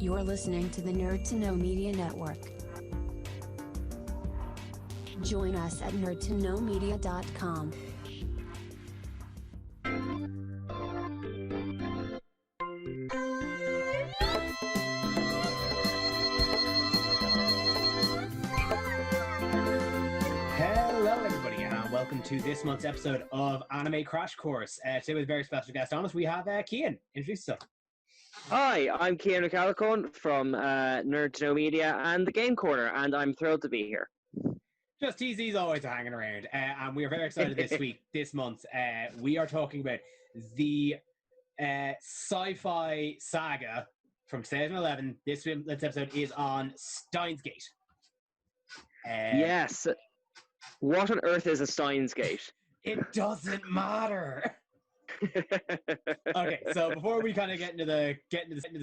You're listening to the Nerd to Know Media Network. Join us at nerdtoknowmedia.com. Hello everybody and welcome to this month's episode of Anime Crash Course. Today with a very special guest on us, we have Cian. Introduce yourself. Hi, I'm Cian McAllicone from Nerd to Know Media and the Game Corner, and I'm thrilled to be here. Just TZ's always hanging around, and we are very excited this month. We are talking about the sci-fi saga from 2011. This episode is on Steins Gate. Yes. What on earth is a Steins Gate? It doesn't matter. Okay, so before we kind of get into the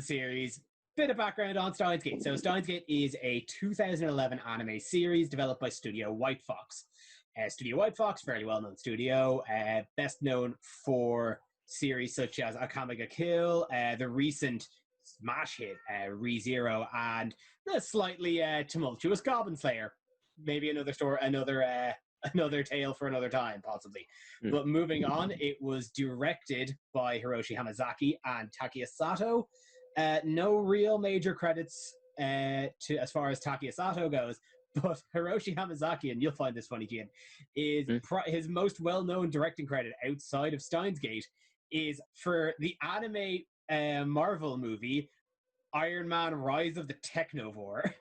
series, bit of background on Steins Gate. So Steins Gate is a 2011 anime series developed by Studio White Fox. Studio White Fox, fairly well-known studio, best known for series such as Akame ga Kill, the recent smash hit ReZero, and the slightly tumultuous Goblin Slayer. Maybe another tale for another time, possibly. But moving on, it was directed by Hiroshi Hamazaki and Takeya Sato. No real major credits as far as Takeya Sato goes, but Hiroshi Hamazaki, and you'll find this funny, Gian, is his most well-known directing credit outside of Steins Gate is for the anime Marvel movie Iron Man Rise of the Technovore.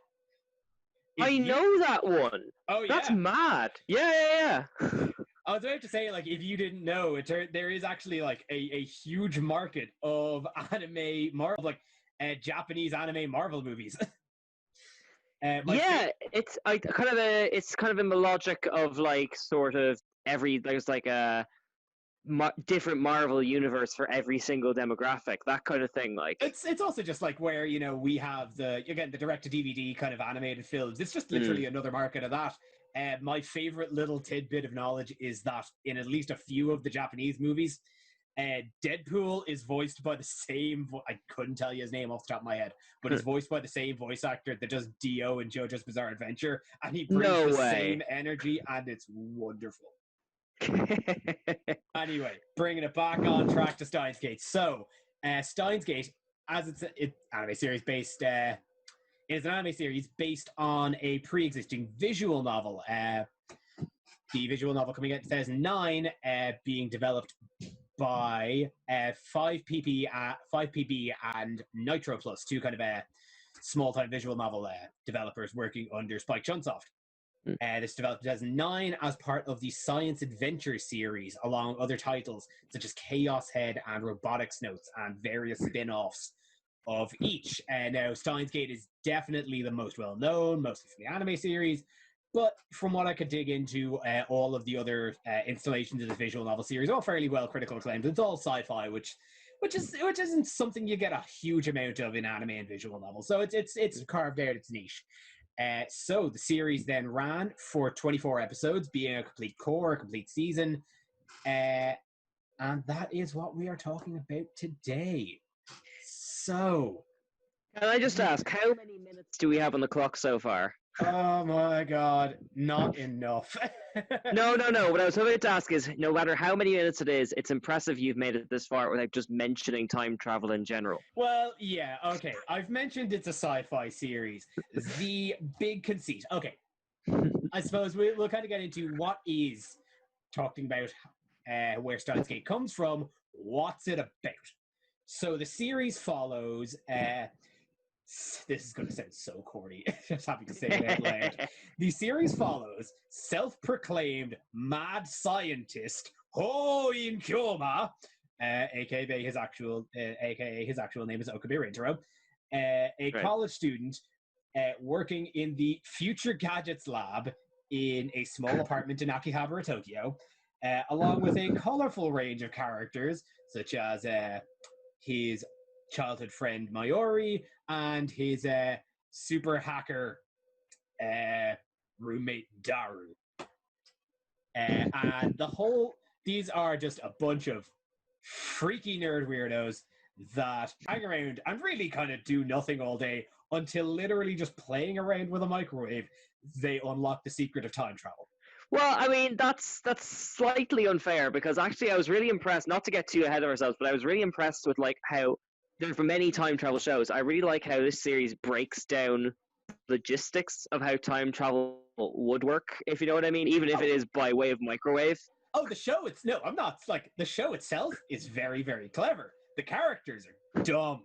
I know that one. Oh, yeah. That's mad. Yeah. I was about to say, like, if you didn't know, there is actually, like, a huge market of anime Marvel, like, Japanese anime Marvel movies. It's kind of in the logic of, like, sort of there's, like, a different Marvel universe for every single demographic, that kind of thing. Like, it's also just like where, you know, we have the direct-to-DVD kind of animated films. It's just literally another market of that. My favorite little tidbit of knowledge is that in at least a few of the Japanese movies, Deadpool is voiced by the same I couldn't tell you his name off the top of my head, but he's voiced by the same voice actor that does Dio in JoJo's Bizarre Adventure, and he brings same energy, and it's wonderful. Anyway, bringing it back on track to Steins Gate. So, Steins Gate, as it's an anime series based, is an anime series based on a pre-existing visual novel. The visual novel coming out in 2009, being developed by 5PB and Nitro Plus, two kind of small-time visual novel developers working under Spike Chunsoft. This developed in 2009 as part of the Science Adventure series, along with other titles such as Chaos Head and Robotics Notes, and various spin-offs of each. Now, Steins Gate is definitely the most well-known, mostly for the anime series, but from what I could dig into, all of the other installations of the visual novel series are fairly well critical acclaimed. It's all sci-fi, which isn't something you get a huge amount of in anime and visual novels. So it's carved out its niche. So the series then ran for 24 episodes, being a complete season. And that is what we are talking about today. So, can I just ask, how many minutes do we have on the clock so far? Oh my god, not enough. No. What I was hoping to ask is, no matter how many minutes it is, it's impressive you've made it this far without just mentioning time travel in general. Well, yeah, okay. I've mentioned it's a sci-fi series. The big conceit. Okay. I suppose we'll kind of get into what is talking about where Steins Gate comes from. What's it about? So the series follows... this is going to sound so corny. Just happy to say it out loud. The series follows self-proclaimed mad scientist Hoin Kyoma, aka his actual name is Okabe Rintaro, a college student working in the Future Gadgets Lab in a small apartment in Akihabara, Tokyo, along with a colorful range of characters such as his childhood friend Mayori and his super hacker roommate Daru. And these are just a bunch of freaky nerd weirdos that hang around and really kind of do nothing all day until literally just playing around with a microwave, they unlock the secret of time travel. Well, I mean, that's slightly unfair because actually I was really impressed, not to get too ahead of ourselves, but I was really impressed with like how there for many time travel shows, I really like how this series breaks down logistics of how time travel would work, if you know what I mean, even if it is by way of microwave. Oh, the show, I'm not, like, the show itself is very, very clever. The characters are dumb.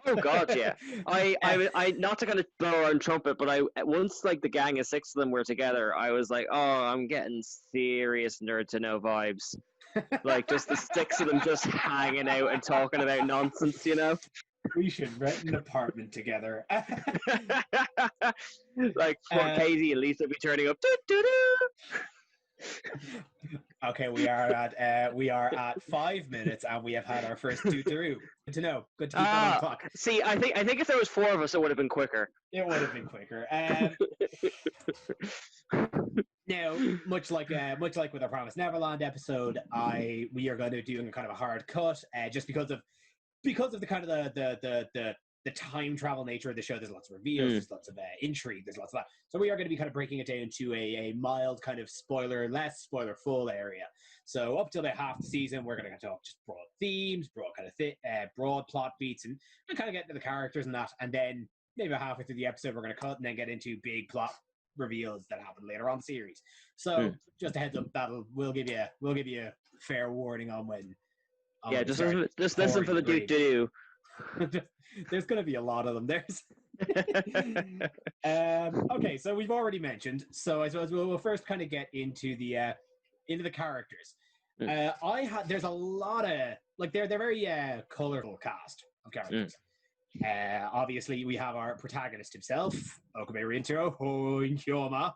Oh God, yeah. I not to kind of blow our own trumpet, but once like the gang of 6 of them were together, I was like, oh, I'm getting serious Nerd to Know vibes. Like just the 6 of them just hanging out and talking about nonsense, you know. We should rent an apartment together. Like poor Katie and Lisa be turning up. Doo, doo, doo. Okay, we are at 5 minutes and we have had our first tutoroo. Good to know. Good to keep that on the clock. See, I think if there was 4 of us, it would have been quicker. It would have been quicker. Now, much like with our Promised Neverland episode, we are going to do a kind of a hard cut, just because of the kind of the time travel nature of the show. There's lots of reveals, there's lots of intrigue, there's lots of that. So we are going to be kind of breaking it down to a mild kind of less spoiler full area. So up till about half the season, we're going to talk just broad themes, broad plot beats, and kind of get into the characters and that. And then maybe halfway through the episode, we're going to cut and then get into big plot reveals that happen later on the series. So just a heads up, we'll give you a fair warning on when. Yeah, just listen for the do. There's going to be a lot of them. Okay, so we've already mentioned. So I suppose we'll first kind of get into the characters. There's a lot of they're very colorful cast of characters. Obviously, we have our protagonist himself, Okabe Rintaro, Kyoma.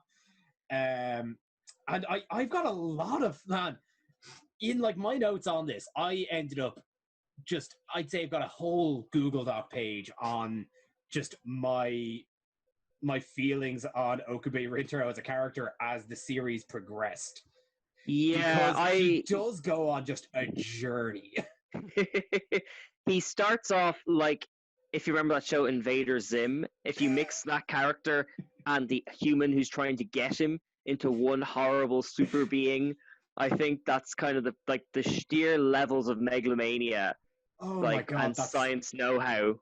And I've got a lot of in like my notes on this. I ended up I'd say I've got a whole Google Doc page on just my feelings on Okabe Rintaro as a character as the series progressed. Yeah, because he does go on just a journey. He starts off like, if you remember that show Invader Zim, if you mix that character and the human who's trying to get him into one horrible super being, I think that's kind of the sheer levels of megalomania. Oh my God, and science know-how.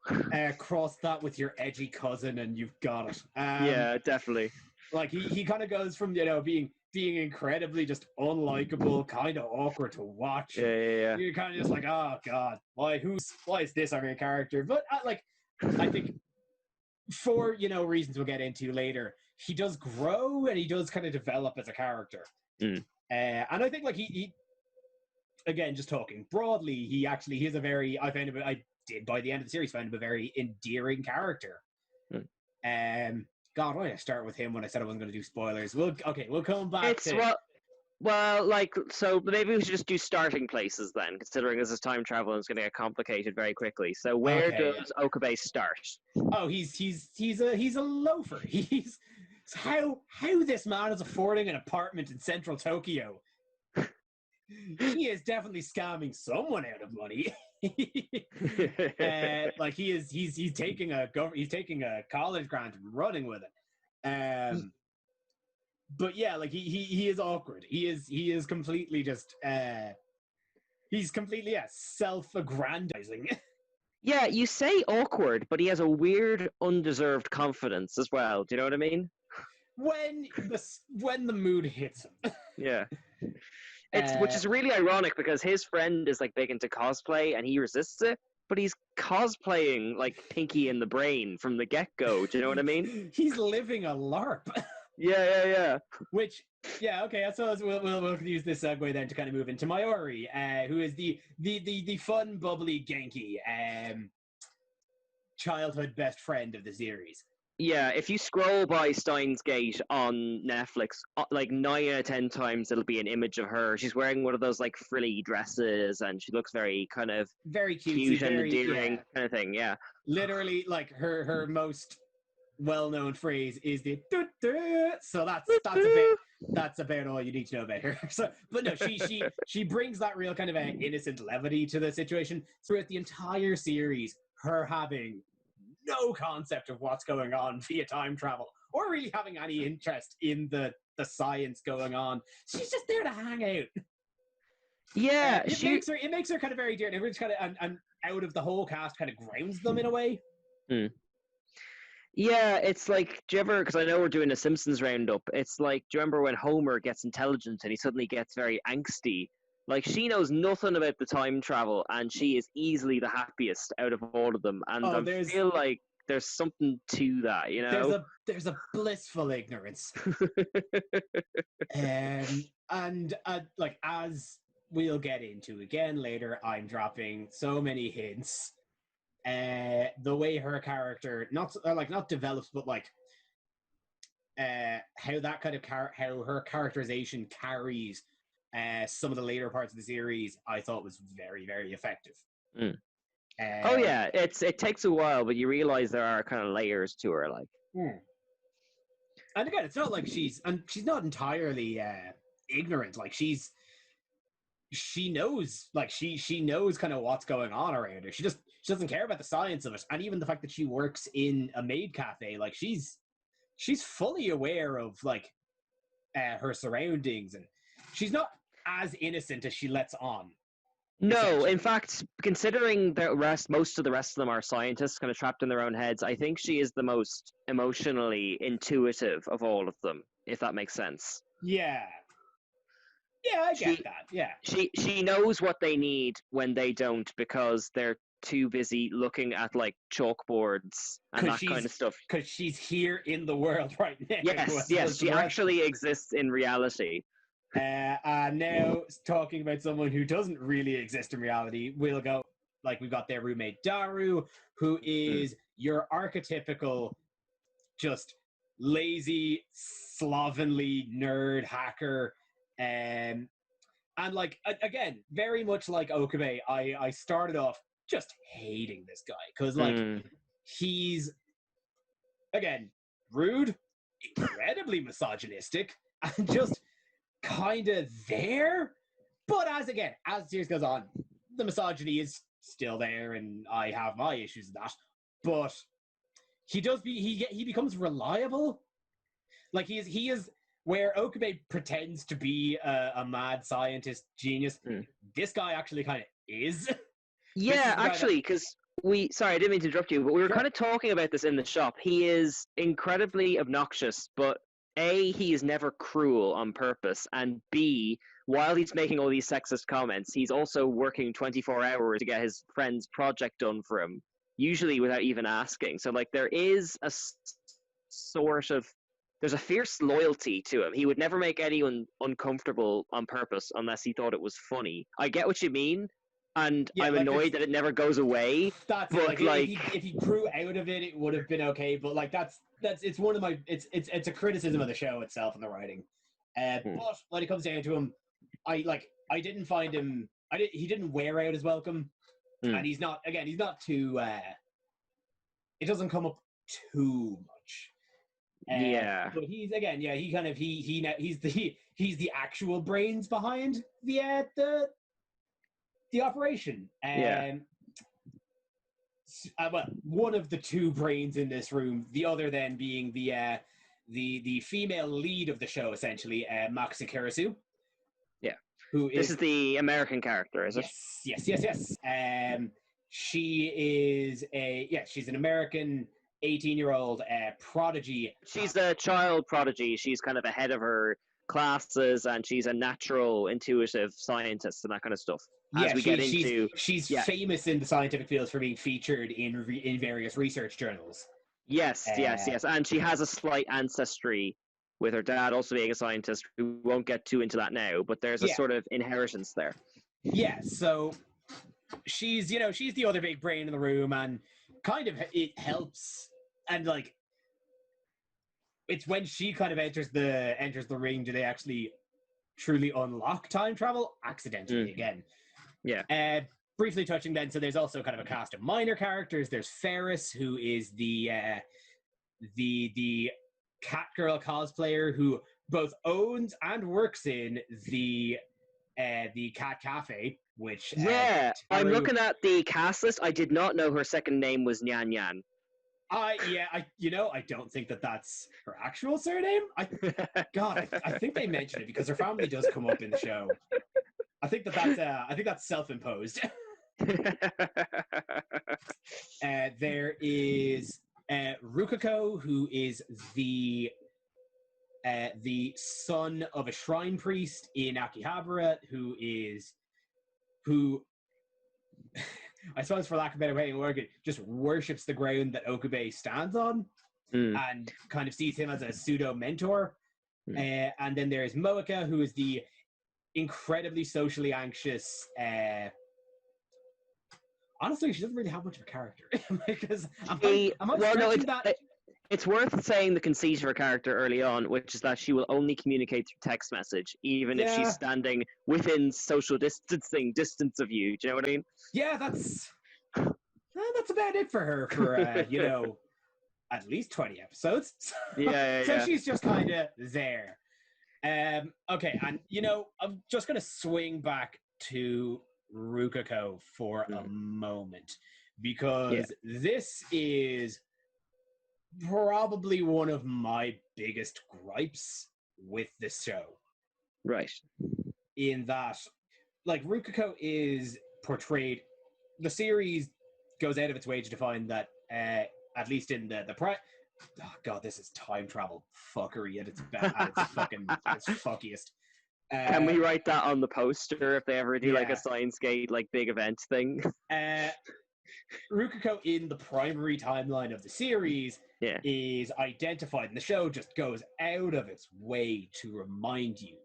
Cross that with your edgy cousin and you've got it. Yeah, definitely. Like he kind of goes from being incredibly just unlikable, kind of awkward to watch. Yeah. You're kind of just like, oh God, why is this our main character? But I think for reasons we'll get into later, he does grow and he does kind of develop as a character. And I think he again, just talking broadly, he's a very, I did by the end of the series find him a very endearing character. God, why did I start with him when I said I wasn't going to do spoilers? We'll come back so maybe we should just do starting places then, considering this is time travel and it's going to get complicated very quickly. So where does Okabe start? Oh, he's a loafer. He's how this man is affording an apartment in central Tokyo. He is definitely scamming someone out of money. He's taking a college grant and running with it. But yeah, he is awkward. He is completely just he's completely self-aggrandizing. Yeah, you say awkward, but he has a weird undeserved confidence as well. Do you know what I mean? When the mood hits him. Yeah. Which is really ironic because his friend is big into cosplay and he resists it, but he's cosplaying like Pinky in the Brain from the get-go. Do you know what I mean? He's living a LARP. Yeah. Which, okay. So we'll use this segue then to kind of move into Mayuri, who is the fun, bubbly Genki, childhood best friend of the series. Yeah, if you scroll by Steins Gate on Netflix, 9 out of 10 times it'll be an image of her. She's wearing one of those frilly dresses, and she looks very kind of very cute and endearing kind of thing. Yeah, literally her most well-known phrase is the "doo doo." So that's about all you need to know about her. So, but no, she brings that real kind of innocent levity to the situation throughout the entire series. Her having no concept of what's going on via time travel, or really having any interest in the science going on. She's just there to hang out. Yeah, it makes her kind of very dear, and everyone's kind of and out of the whole cast kind of grounds them in a way. Yeah, it's like, do you ever, because I know we're doing a Simpsons roundup, it's like, do you remember when Homer gets intelligent and he suddenly gets very angsty? Like, she knows nothing about the time travel, and she is easily the happiest out of all of them. And I feel like there's something to that, you know? There's a blissful ignorance. And like, as we'll get into again later, I'm dropping so many hints. The way her character not develops, but like how that kind of how her characterization carries some of the later parts of the series, I thought was very, very effective. Oh yeah, it takes a while, but you realize there are kind of layers to her, like. And again, it's not like she's not entirely ignorant. Like she knows, like she knows kind of what's going on around her. She doesn't care about the science of it, and even the fact that she works in a maid cafe, like she's fully aware of like her surroundings, and she's not as innocent as she lets on. No, in fact, considering most of the rest of them are scientists kind of trapped in their own heads, I think she is the most emotionally intuitive of all of them, if that makes sense. Yeah, I get that. Yeah, she knows what they need when they don't, because they're too busy looking at like chalkboards and that kind of stuff. Because she's here in the world right now. Yes, she actually exists in reality. Now, talking about someone who doesn't really exist in reality, we'll go, like, we've got their roommate Daru, who is your archetypical, just lazy, slovenly nerd hacker. And like, again, very much like Okabe, I started off just hating this guy, because like he's, again, rude, incredibly misogynistic, and just kind of there. But as the series goes on, the misogyny is still there, and I have my issues with that. But he becomes reliable. Like he is where Okabe pretends to be a mad scientist genius. This guy actually kind of is. Yeah, actually, because sorry, I didn't mean to interrupt you, but we were kind of talking about this in the shop. He is incredibly obnoxious, but A, he is never cruel on purpose, and B, while he's making all these sexist comments, he's also working 24 hours to get his friend's project done for him, usually without even asking. So, like, there is a sort of, there's a fierce loyalty to him. He would never make anyone uncomfortable on purpose unless he thought it was funny. I get what you mean, and I'm annoyed that it never goes away. That's but like if he grew out of it, it would have been okay. But like it's one of my it's a criticism of the show itself and the writing. But when it comes down to him, I didn't find him. He didn't wear out his welcome, and he's not too. It doesn't come up too much. But he's he's the actual brains behind the operation. Well, one of the two brains in this room, the other then being the female lead of the show, essentially, Maxi Karasu. Yeah. This is the American character, is it? Yes. She's an American 18-year-old prodigy. She's a child prodigy. She's kind of ahead of her classes, and she's a natural, intuitive scientist and that kind of stuff. She's famous in the scientific fields for being featured in various research journals. Yes, and she has a slight ancestry with her dad also being a scientist. We won't get too into that now, but there's a sort of inheritance there. Yeah, so she's the other big brain in the room, and kind of it helps, and like it's when she kind of enters the ring do they actually truly unlock time travel accidentally again. Yeah. Briefly touching then, so there's also kind of a cast of minor characters. There's Ferris, who is the the Catgirl cosplayer who both owns and works in the Cat Cafe, which Yeah, I'm Teru, looking at the cast list. I did not know her second name was Nyan Nyan. I don't think that's her actual surname. I think they mention it because her family does come up in the show. I think that's self-imposed. There is Rukako, who is the son of a shrine priest in Akihabara, who I suppose, for lack of a better way of wording, just worships the ground that Okube stands on, and kind of sees him as a pseudo mentor. And then there's Moeka, who is the incredibly socially anxious. Honestly, she doesn't really have much of a character because it's worth saying the conceit of her character early on, which is that she will only communicate through text message, even if she's standing within social distance of you. Do you know what I mean? Yeah, that's about it for her for at least 20 episodes. So she's just kind of there. Okay, and I'm just gonna swing back to Rukako for a moment, because this is probably one of my biggest gripes with this show. Right. In that, like, Rukako is portrayed, the series goes out of its way to define that, at least in the oh god, this is time travel fuckery at its fuckiest. Can we write that on the poster if they ever do like a Steins Gate like big event thing? Rukako in the primary timeline of the series is identified, and the show just goes out of its way to remind you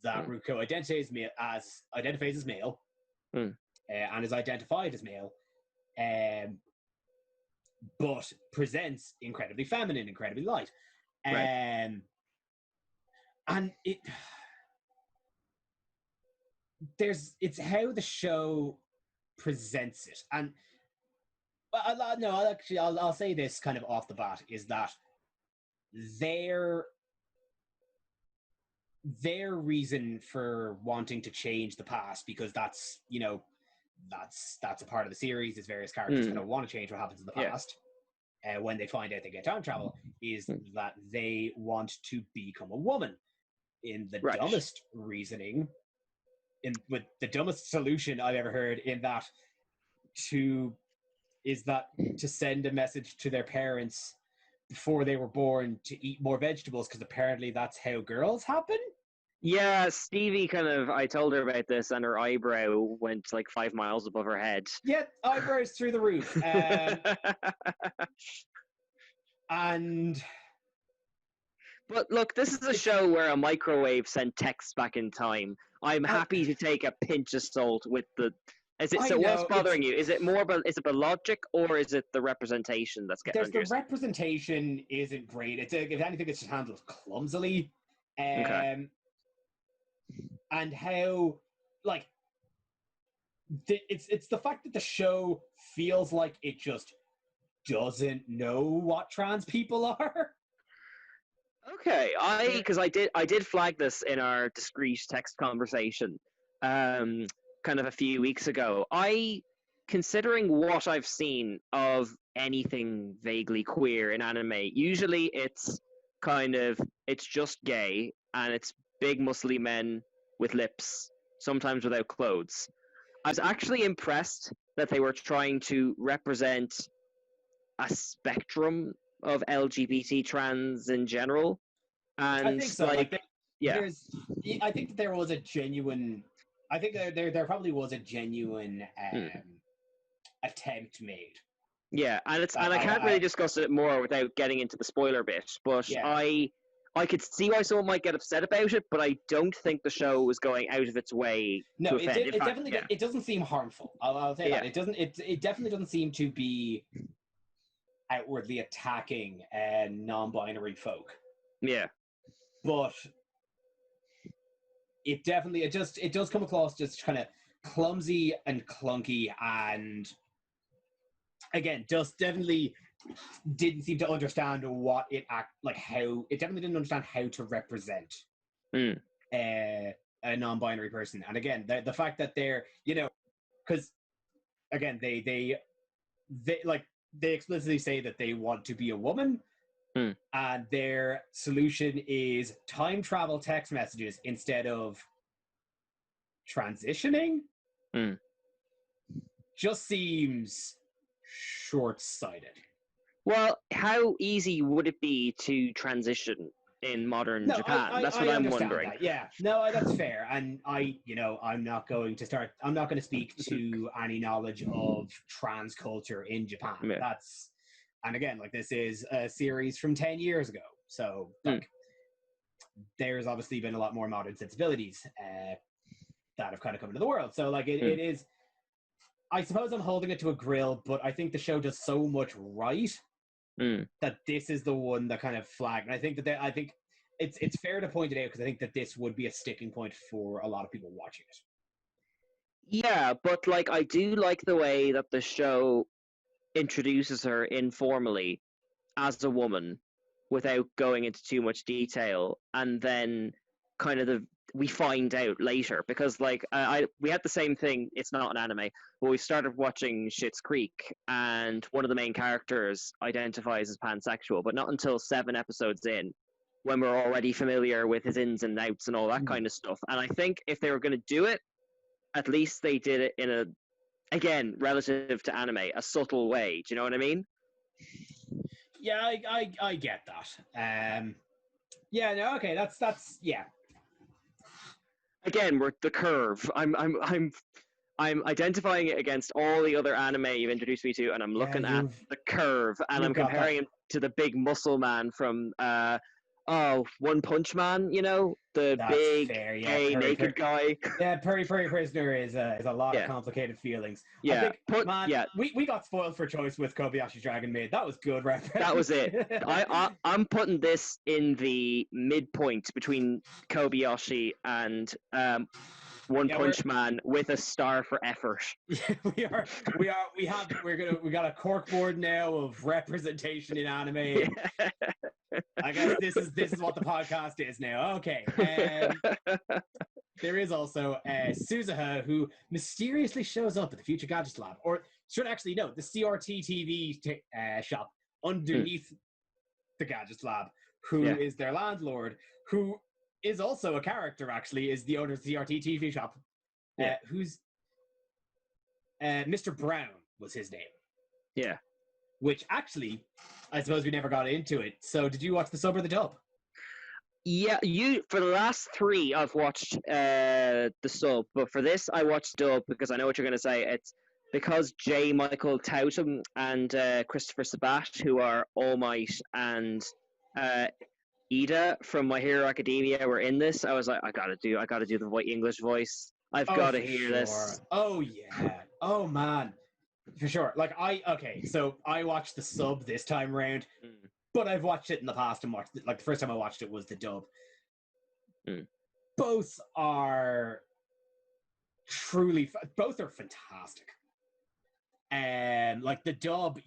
that Rukako identifies as male, and is identified as male, but presents incredibly feminine, incredibly light. And it's how the show presents it. And I'll say this kind of off the bat, is that their reason for wanting to change the past, because that's a part of the series, is various characters kind of want to change what happens in the past when they find out they get time travel, is that they want to become a woman. In the dumbest reasoning, with the dumbest solution I've ever heard, to send a message to their parents before they were born to eat more vegetables, because apparently that's how girls happen. Yeah, Stevie I told her about this, and her eyebrow went like 5 miles above her head. Yeah, eyebrows through the roof. But look, this is a show where a microwave sent text back in time. I'm happy to take a pinch of salt with the... what's bothering you? Is it the logic, or is it the representation that's getting under your skin? The representation isn't great. If anything, it's just handled clumsily. And how, like, it's the fact that the show feels like it just doesn't know what trans people are. Okay, because I did flag this in our discreet text conversation, kind of a few weeks ago. Considering what I've seen of anything vaguely queer in anime, usually it's just gay, and it's big muscly men with lips, sometimes without clothes. I was actually impressed that they were trying to represent a spectrum of LGBT trans in general. And I think so. I think that there was a genuine... I think there probably was a genuine attempt made. Yeah, and I can't really discuss it more without getting into the spoiler bit, but I could see why someone might get upset about it, but I don't think the show was going out of its way to offend. It doesn't seem harmful. I'll say that. It definitely doesn't seem to be outwardly attacking non-binary folk. Yeah. But it does come across just kind of clumsy and clunky, and again, just definitely didn't seem to understand what it how it definitely didn't understand how to represent a non-binary person. And again, the fact that they're, because again, they explicitly say that they want to be a woman, and their solution is time travel text messages instead of transitioning. Just seems short-sighted. Well, how easy would it be to transition in modern Japan? That's what I'm wondering. That. Yeah, no, that's fair. And I'm not going to speak to any knowledge of trans culture in Japan. Yeah. And again, this is a series from 10 years ago. So, there's obviously been a lot more modern sensibilities that have kind of come into the world. So, it is, I suppose I'm holding it to a grill, but I think the show does so much right that this is the one that kind of flagged. And I think that it's fair to point it out, because I think that this would be a sticking point for a lot of people watching it. Yeah, but I do like the way that the show introduces her informally as a woman without going into too much detail, and then kind of we find out later, because we had the same thing. It's not an anime, but we started watching Schitt's Creek, and one of the main characters identifies as pansexual, but not until 7 episodes in, when we're already familiar with his ins and outs and all that kind of stuff. And I think if they were going to do it, at least they did it in a, again, relative to anime, a subtle way. Do you know what I mean? Yeah, I get that. Yeah, no, okay, that's yeah. Again, we're the curve. I'm identifying it against all the other anime you've introduced me to, and I'm looking at the curve, and I'm comparing him to the big muscle man from One Punch Man. The That's big fair, yeah. gay naked guy. Yeah, Puri Prisoner is a lot of complicated feelings. Yeah, I think, we got spoiled for choice with Kobayashi's Dragon Maid. That was good reference. That was it. I'm putting this in the midpoint between Kobayashi and One Punch Man, with a star for effort. Yeah, we got a corkboard now of representation in anime. I guess this is what the podcast is now. Okay. There is also Suzuha, who mysteriously shows up at the Future Gadgets Lab, or should actually know, the CRT TV shop underneath the Gadgets Lab, who is their landlord, who is also a character, actually, is the owner of the CRT TV shop, who's Mr. Brown was his name. Yeah. Which actually, I suppose we never got into it. So did you watch the sub or the dub? Yeah, for the last 3, I've watched the sub, but for this, I watched dub because I know what you're going to say. It's because J. Michael Tatum and Christopher Sabat, who are All Might, and Ida from My Hero Academia were in this. I was like, I gotta do the English voice. I've got to hear this. Oh yeah. Oh man. For sure. So I watched the sub this time around, but I've watched it in the past and watched it. The first time I watched it was the dub. Both are both are fantastic. The dub,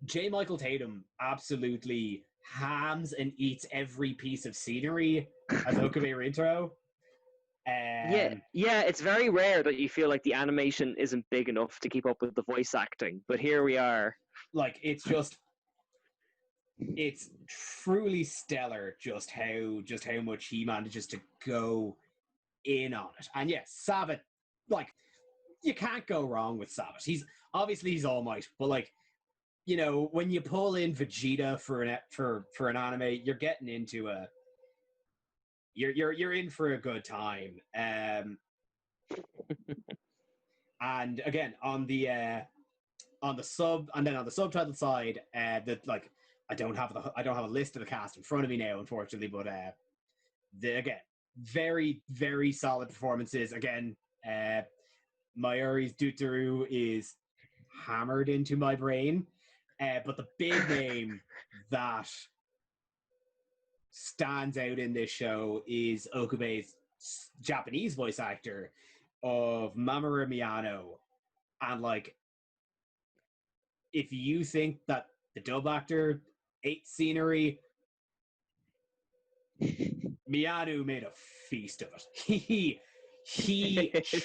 J. Michael Tatum absolutely hams and eats every piece of scenery as Okabe intro. It's very rare that you feel like the animation isn't big enough to keep up with the voice acting, but here we are. It's truly stellar just how much he manages to go in on it. And yes, Sabat, you can't go wrong with Sabat. He's All Might, but when you pull in Vegeta for an anime, you're getting into a you're in for a good time. And again, on the sub, and then on the subtitle side, I don't have a list of the cast in front of me now, unfortunately, but again, very, very solid performances. Again, Mayuri's Dutaru is hammered into my brain, but the big name that stands out in this show is Okabe's Japanese voice actor of Mamoru Miyano, and if you think that the dub actor ate scenery, Miyano made a feast of it. He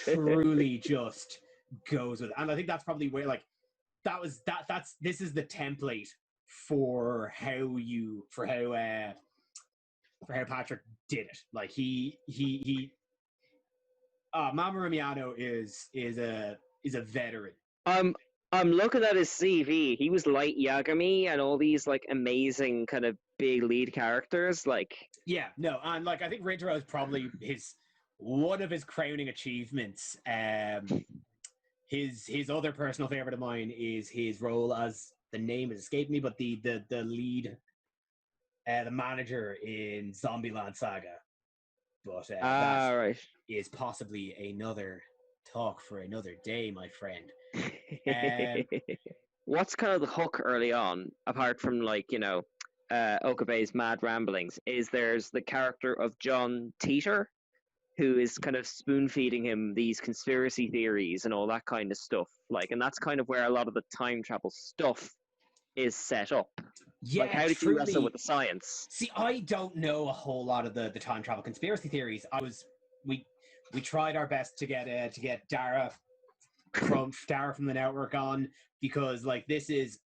truly just goes with it. And I think that's probably where like this is the template for how Patrick did it. Like Mamoru Miyano is a veteran. I'm looking at his CV. He was Light Yagami and all these like amazing kind of big lead characters. Like, yeah, no, and like I think Rintaro is probably one of his crowning achievements. His other personal favorite of mine is his role as, the name has escaped me, but the lead, the manager in Zombieland Saga. But that right. is possibly another talk for another day, my friend. What's kind of the hook early on, apart from like, Okabe's mad ramblings, is there's the character of John Teeter, who is kind of spoon feeding him these conspiracy theories and all that kind of stuff. Like, and that's kind of where a lot of the time travel stuff is set up. Yeah, like, how did you wrestle with the science? See, I don't know a whole lot of the time travel conspiracy theories. We tried our best to get Dara from the network on, because like this is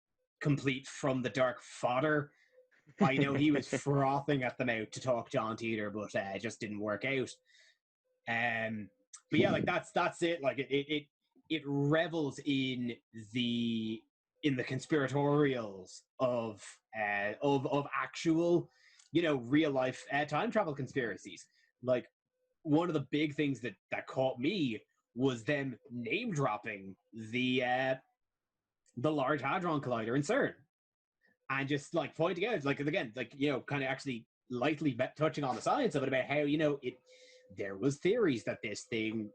complete from the dark fodder. I know he was frothing at the mouth to talk John Teeter, but it just didn't work out. But yeah, like that's it. Like it revels in the conspiratorials of actual, real life time travel conspiracies. Like one of the big things that caught me was them name dropping the Large Hadron Collider in CERN, and just like pointing out, like again, like kind of actually lightly touching on the science of it, about how there was theories that this thing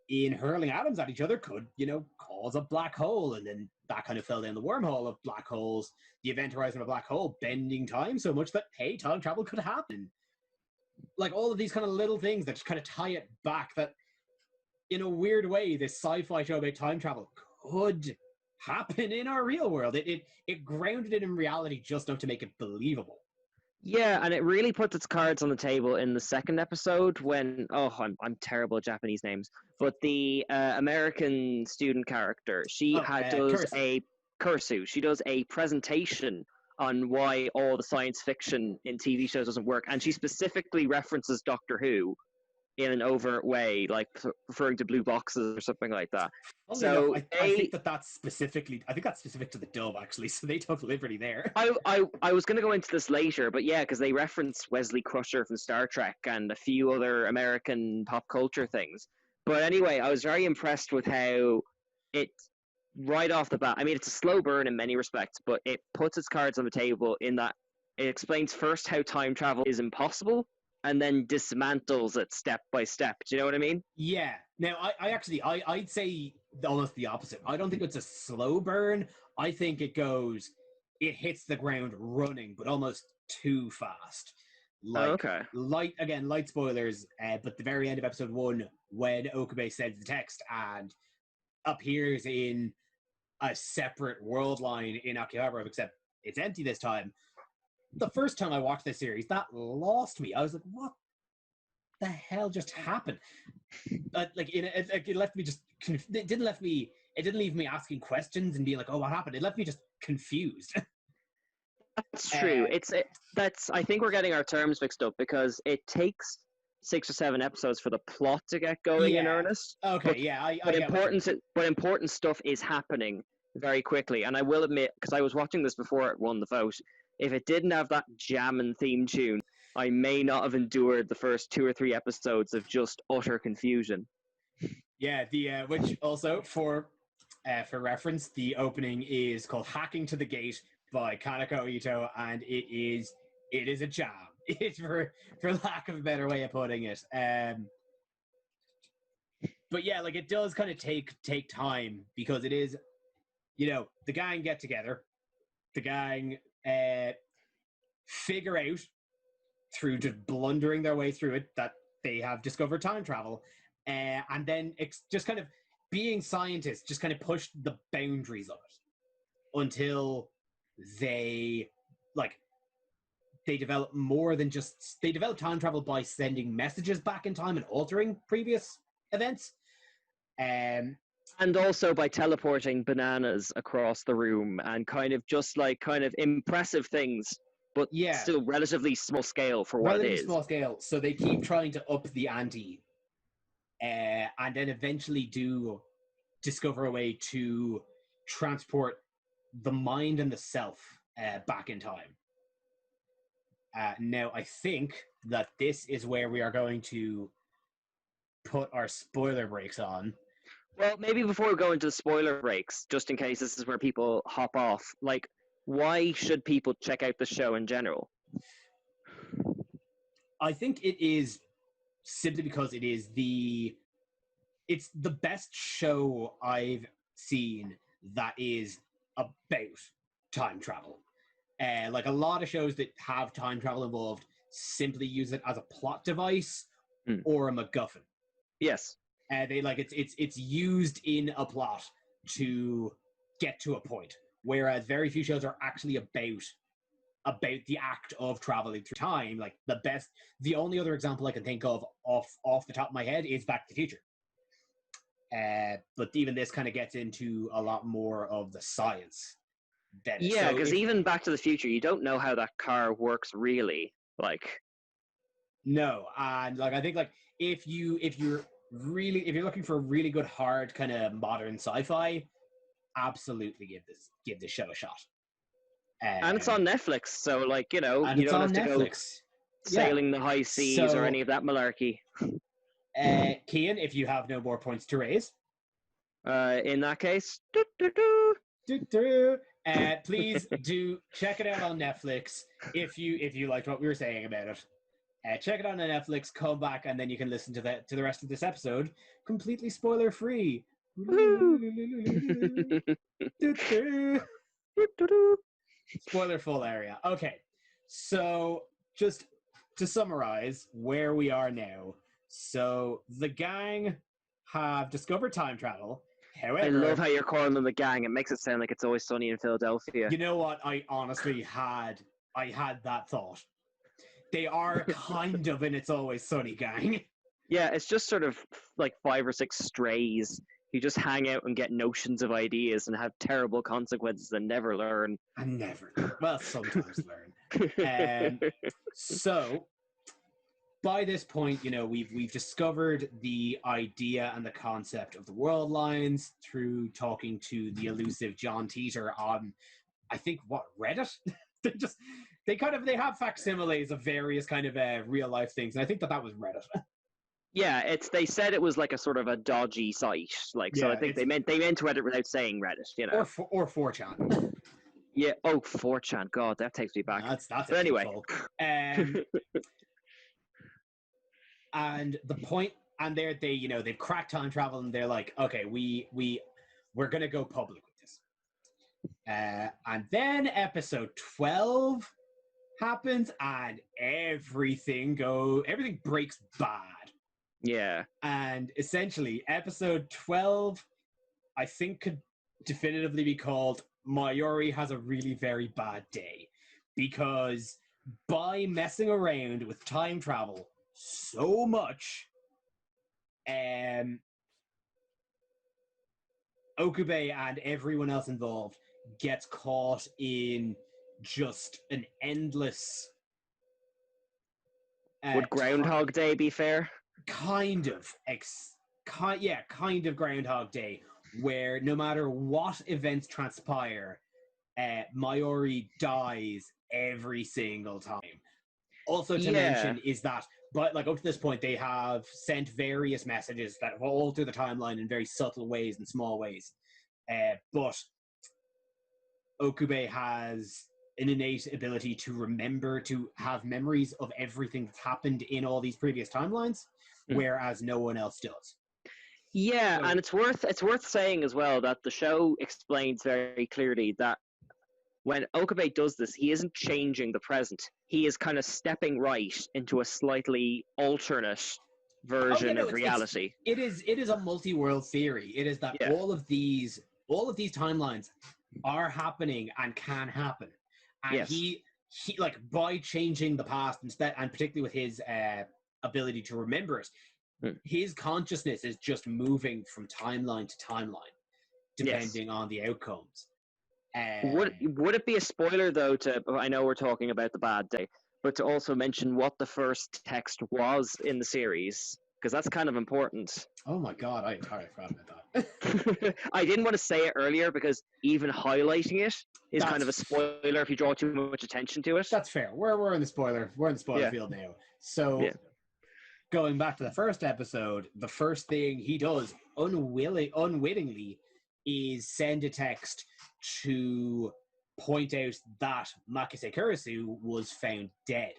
in hurling atoms at each other could cause a black hole, and then that kind of fell down the wormhole of black holes, the event horizon of a black hole bending time so much that, hey, time travel could happen. Like all of these kind of little things that just kind of tie it back, that in a weird way this sci-fi show about time travel could happen in our real world. It grounded it in reality just enough to make it believable. Yeah, and it really puts its cards on the table in the second episode when I'm terrible at Japanese names, but the American student character, she does a Kursu. She does a presentation on why all the science fiction in TV shows doesn't work, and she specifically references Doctor Who in an overt way, like referring to blue boxes or something like that. So I think that's specific to the dub, actually, so they took liberty there. I was going to go into this later, but yeah, because they reference Wesley Crusher from Star Trek and a few other American pop culture things. But anyway, I was very impressed with how it, right off the bat, I mean, it's a slow burn in many respects, but it puts its cards on the table in that it explains first how time travel is impossible, and then dismantles it step by step. Do you know what I mean? Yeah. Now, I'd say almost the opposite. I don't think it's a slow burn. I think it hits the ground running, but almost too fast. Like, okay. Light spoilers, but the very end of episode 1, when Okabe sends the text and appears in a separate world line in Akihabara, except it's empty this time. The first time I watched this series, that lost me. I was like, what the hell just happened? It left me just it didn't leave me asking questions and being like, oh, what happened? It left me just confused. That's true. I think we're getting our terms mixed up, because it takes 6 or 7 episodes for the plot to get going in earnest. Okay, but important stuff is happening very quickly. And I will admit, because I was watching this before it won the vote, if it didn't have that jammin' theme tune, I may not have endured the first 2 or 3 episodes of just utter confusion. Yeah, which also for reference, the opening is called "Hacking to the Gate" by Kaneko Ito, and it is a jam. It's for lack of a better way of putting it. But yeah, like it does kind of take time, because it is, the gang get together, the gang figure out through just blundering their way through it that they have discovered time travel, and then just kind of being scientists, just kind of pushed the boundaries of it until they they developed more than just they developed time travel by sending messages back in time and altering previous events. And also by teleporting bananas across the room and kind of impressive things, but still relatively small scale for what it is. Small scale. So they keep trying to up the ante, and then eventually do discover a way to transport the mind and the self back in time. Now, I think that this is where we are going to put our spoiler breaks on. Well, maybe before we go into the spoiler breaks, just in case this is where people hop off, like, why should people check out the show in general? I think it is simply because it's the best show I've seen that is about time travel. Like a lot of shows that have time travel involved simply use it as a plot device or a MacGuffin. Yes. It's used in a plot to get to a point, whereas very few shows are actually about the act of traveling through time. Like the only other example I can think of off the top of my head is Back to the Future. But even this kind of gets into a lot more of the science. Yeah, because even Back to the Future, you don't know how that car works really. No, and like I think like if you're looking for a really good hard kind of modern sci-fi, absolutely give this show a shot. And it's on Netflix, so you don't have to Netflix. Go sailing the high seas or any of that malarkey. Cian, if you have no more points to raise, in that case, please do check it out on Netflix if you liked what we were saying about it. Check it out on Netflix, come back, and then you can listen to the rest of this episode completely spoiler free. Spoiler full area. Okay, so just to summarize where we are now. So the gang have discovered time travel. However, I love how you're calling them the gang. It makes it sound like It's Always Sunny in Philadelphia. You know what? I honestly had that thought. They are kind of an It's Always Sunny gang. Yeah, it's just sort of like 5 or 6 strays who just hang out and get notions of ideas and have terrible consequences and never learn. Well, sometimes learn. So, by this point, we've discovered the idea and the concept of the world lines through talking to the elusive John Teeter on, I think, Reddit? they have facsimiles of various kind of real life things, and I think that was Reddit. Yeah, they said it was like a sort of a dodgy site, so I think they meant Reddit without saying Reddit, or 4chan. Yeah. Oh, 4chan. God, that takes me back. That's but anyway. And the point, and they've cracked time travel, and they're like, okay, we're gonna go public with this. And then episode 12 happens, and everything breaks bad. Yeah. And essentially, episode 12, I think, could definitively be called Mayuri Has a Really Very Bad Day. Because by messing around with time travel so much, Okube and everyone else involved gets caught in just an endless... Would Groundhog Day be fair? Kind of Groundhog Day, where no matter what events transpire, Mayuri dies every single time. Also to mention is that, but up to this point, they have sent various messages that all through the timeline in very subtle ways and small ways. But Okube has an innate ability to have memories of everything that's happened in all these previous timelines, whereas no one else does. Yeah, and it's worth saying as well that the show explains very clearly that when Okube does this, he isn't changing the present. He is kind of stepping right into a slightly alternate version no, of reality. It is a multi-world theory. It is that Yeah. all of these timelines are happening and can happen, and Yes. he like by changing the past instead, and particularly with his ability to remember it, his consciousness is just moving from timeline to timeline depending on the outcomes. Would it be a spoiler though to, I know we're talking about the bad day, but to also mention what the first text was in the series, because that's kind of important. Oh my god, I entirely forgot about that. I didn't want to say it earlier because even highlighting it is kind of a spoiler if you draw too much attention to it. That's fair. We're in the spoiler. We're in the spoiler field now. So going back to the first episode, the first thing he does unwittingly is send a text to point out that Makise Kurisu was found dead.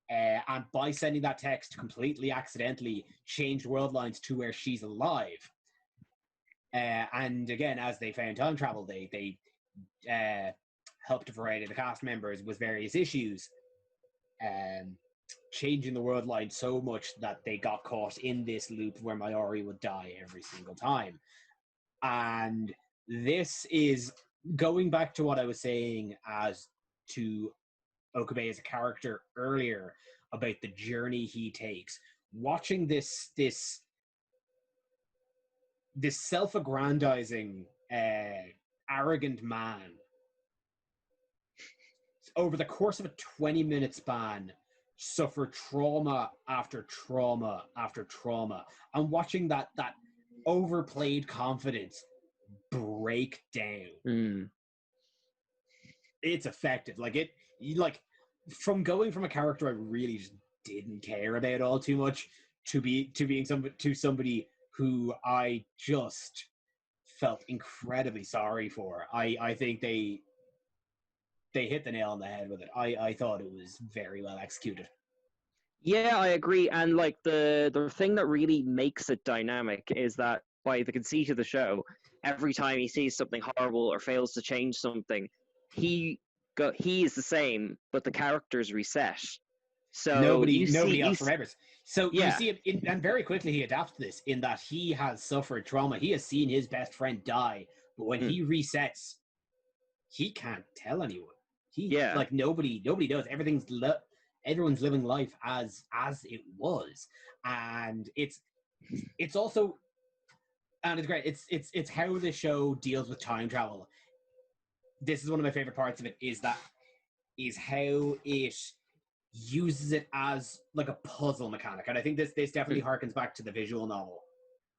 And by sending that text completely accidentally, changed world lines to where she's alive. And again, as they found time travel, they helped a variety of the cast members with various issues, changing the world line so much that they got caught in this loop where Mayuri would die every single time. And this is going back to what I was saying as to Okabe as a character earlier about the journey he takes. Watching this self-aggrandizing, arrogant man over the course of a 20-minute span suffer trauma after trauma after trauma, and watching that overplayed confidence break down. It's effective. From going from a character I really just didn't care about all too much to being somebody who I just felt incredibly sorry for. I think they hit the nail on the head with it. I thought it was very well executed. Yeah, I agree. And like the thing that really makes it dynamic is that by the conceit of the show, every time he sees something horrible or fails to change something, he is the same, but the characters reset. So nobody else remembers. So yeah. You see it, and very quickly he adapts to this in that he has suffered trauma. He has seen his best friend die, but when he resets, he can't tell anyone. Nobody knows. Everyone's living life as it was, and it's also, and it's great. It's how the show deals with time travel. This is one of my favorite parts of it. Is how it uses it as like a puzzle mechanic, and I think this definitely harkens back to the visual novel,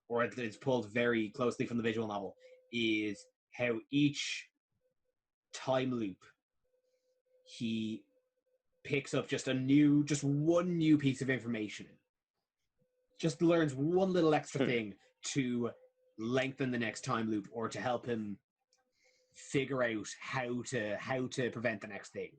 or it's pulled very closely from the visual novel. Is how each time loop he picks up just one new piece of information, just learns one little extra thing to lengthen the next time loop, or to help him figure out how to prevent the next thing.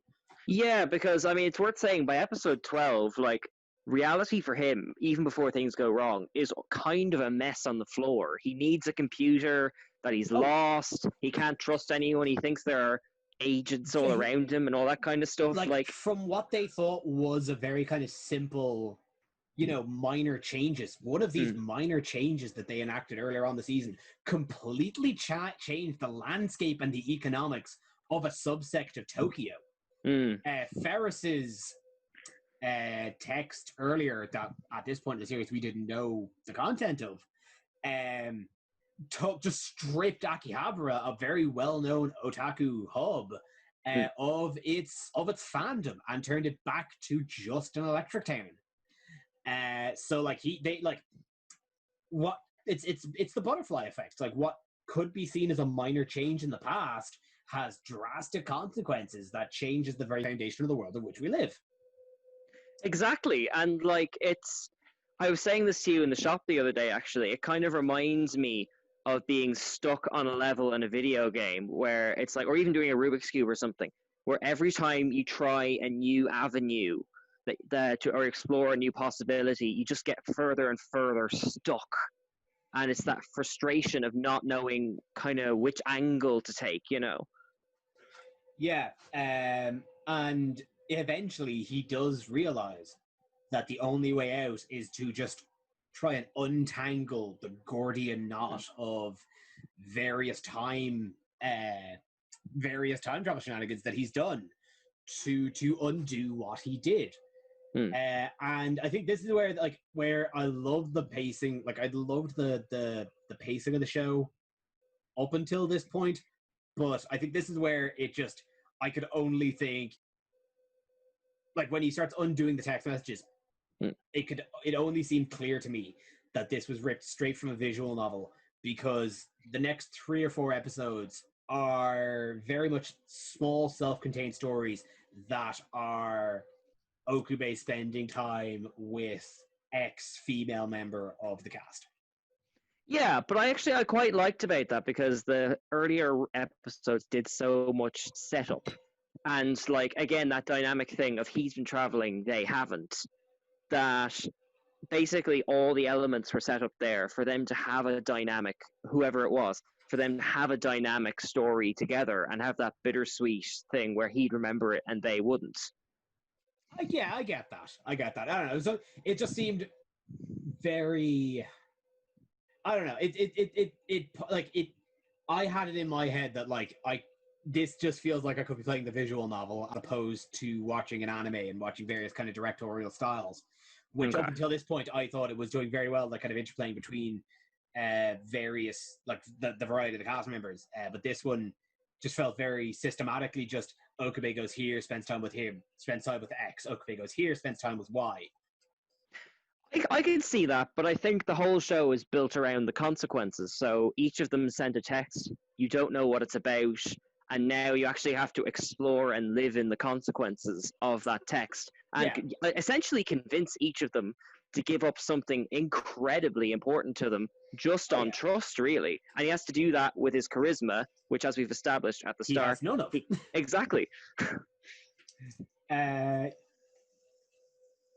Yeah, because I mean, it's worth saying by episode 12, like, reality for him, even before things go wrong, is kind of a mess on the floor. He needs a computer that he's lost. He can't trust anyone. He thinks there are agents all around him and all that kind of stuff. Like from what they thought was a very kind of simple, minor changes. One of these minor changes that they enacted earlier on the season completely changed the landscape and the economics of a subsect of Tokyo. Ferris's text earlier that at this point in the series we didn't know the content of, just stripped Akihabara, a very well-known otaku hub, of its fandom, and turned it back to just an electric town. So like it's the butterfly effect. Like, what could be seen as a minor change in the past has drastic consequences that changes the very foundation of the world in which we live. Exactly. And like, I was saying this to you in the shop the other day, actually. It kind of reminds me of being stuck on a level in a video game where it's like, or even doing a Rubik's Cube or something, where every time you try a new avenue or explore a new possibility, you just get further and further stuck. And it's that frustration of not knowing kind of which angle to take, Yeah, and eventually he does realize that the only way out is to just try and untangle the Gordian knot of various time travel shenanigans that he's done to undo what he did. And I think this is where I love the pacing. Like, I loved the pacing of the show up until this point, but I think this is where I could only think, like, when he starts undoing the text messages, it only seemed clear to me that this was ripped straight from a visual novel, because the next 3 or 4 episodes are very much small, self-contained stories that are Okube spending time with ex-female member of the cast. Yeah, but I quite liked about that, because the earlier episodes did so much setup. And, like, again, that dynamic thing of he's been traveling, they haven't. That basically all the elements were set up there for them to have a dynamic, whoever it was, for them to have a dynamic story together and have that bittersweet thing where he'd remember it and they wouldn't. Yeah, I get that. I don't know. So it just seemed very... I don't know. I had it in my head that, like, this just feels like I could be playing the visual novel as opposed to watching an anime and watching various kind of directorial styles, which up until this point I thought it was doing very well, that kind of interplaying between various, like, the variety of the cast members. But this one just felt very systematically just Okube goes here, spends time with him, spends time with X. Okube goes here, spends time with Y. I can see that, but I think the whole show is built around the consequences. So each of them send a text, you don't know what it's about, and now you actually have to explore and live in the consequences of that text, and essentially convince each of them to give up something incredibly important to them just on trust, really. And he has to do that with his charisma, which, as we've established at the start, he has none of. Exactly.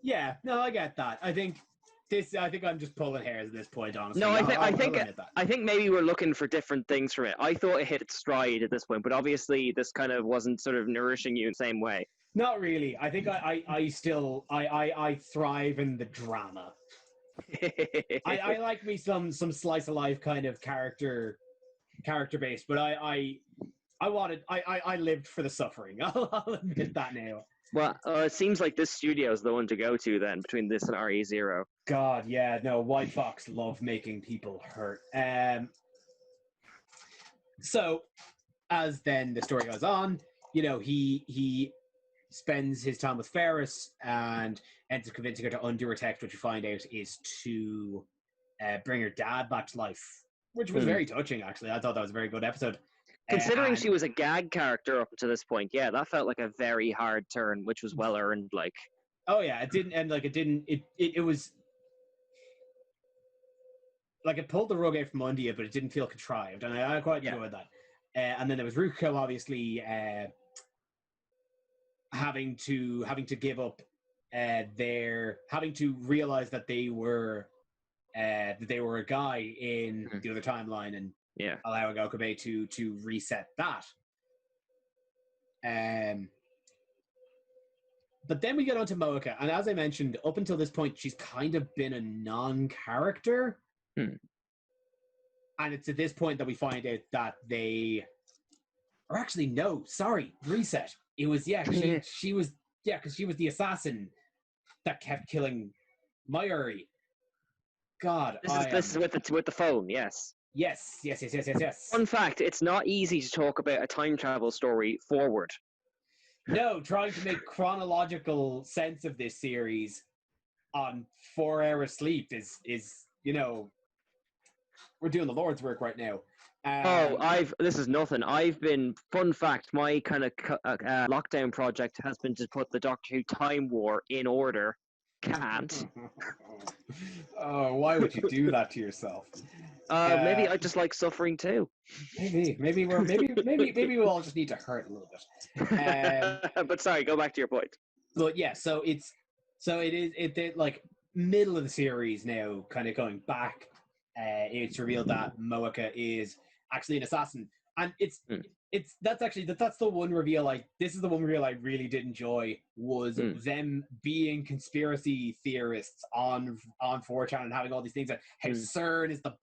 Yeah, no, I get that. I think I'm just pulling hairs at this point, honestly. No, I think maybe we're looking for different things from it. I thought it hit its stride at this point, but obviously this kind of wasn't sort of nourishing you in the same way. Not really. I think I still thrive in the drama. I like me some slice of life kind of character based, but I lived for the suffering. I'll admit that now. Well, it seems like this studio is the one to go to then, between this and RE0. God, yeah, no, White Fox love making people hurt. So, as then the story goes on, you know, he spends his time with Ferris and ends up convincing her to undo her text, which you find out is to bring her dad back to life, which was very touching, actually. I thought that was a very good episode. Considering she was a gag character up to this point, yeah, that felt like a very hard turn, which was well earned. Like, oh yeah, it was like it pulled the rug out from under you, but it didn't feel contrived, and I quite enjoyed that. And then there was Ruko, obviously having to give up having to realize that they were a guy in the other timeline, and allowing Okube to reset that. But then we get on to Moeka, and as I mentioned, up until this point, she's kind of been a non-character. And it's at this point that we find out that they... Or actually, no, sorry, reset. It was, she was, because she was the assassin that kept killing Mayuri. God, this is with the phone, yes. Yes. Fun fact, it's not easy to talk about a time travel story forward. No, trying to make chronological sense of this series on 4 hours sleep is you know, we're doing the Lord's work right now. This is nothing. Fun fact, my kind of lockdown project has been to put the Doctor Who Time War in order. Can't. Oh, why would you do that to yourself? Maybe I just like suffering too. Maybe we'll all just need to hurt a little bit. But sorry, go back to your point. But yeah, so it is like middle of the series now, kind of going back. It's revealed that Moeka is actually an assassin, and it's That's the one reveal. Like, this is the one reveal I really did enjoy, was them being conspiracy theorists on 4chan and having all these things, like how CERN is the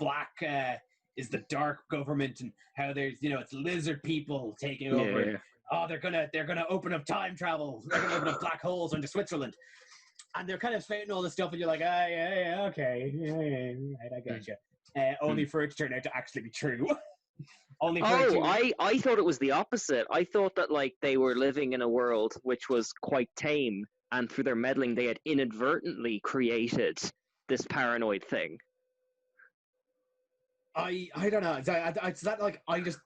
is the dark government, and how there's, it's lizard people taking over. Yeah. Oh, they're gonna open up time travel. They're gonna open up black holes into Switzerland, and they're kind of spouting all this stuff, and you're like, yeah, okay, yeah, right, I got you. Only for it to turn out to actually be true. I thought it was the opposite. I thought that like they were living in a world which was quite tame, and through their meddling, they had inadvertently created this paranoid thing. I don't know. It's that like I just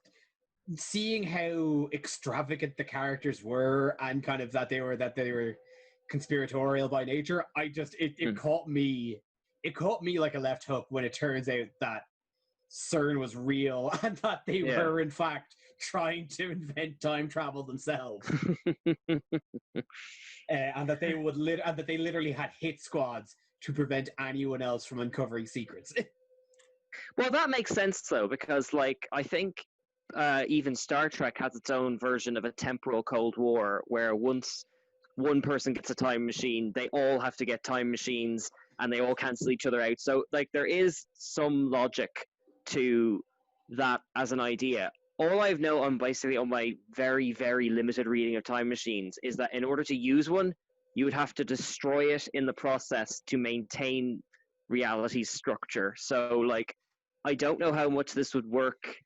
seeing how extravagant the characters were, and kind of that they were conspiratorial by nature. It caught me. It caught me like a left hook when it turns out that CERN was real and that they were in fact trying to invent time travel themselves, and that they literally had hit squads to prevent anyone else from uncovering secrets. Well, that makes sense though, because like I think even Star Trek has its own version of a temporal Cold War, where once one person gets a time machine, they all have to get time machines, and they all cancel each other out. So like there is some logic to that as an idea. All I've known basically on my very, very limited reading of time machines is that in order to use one, you would have to destroy it in the process to maintain reality's structure. So like I don't know how much this would work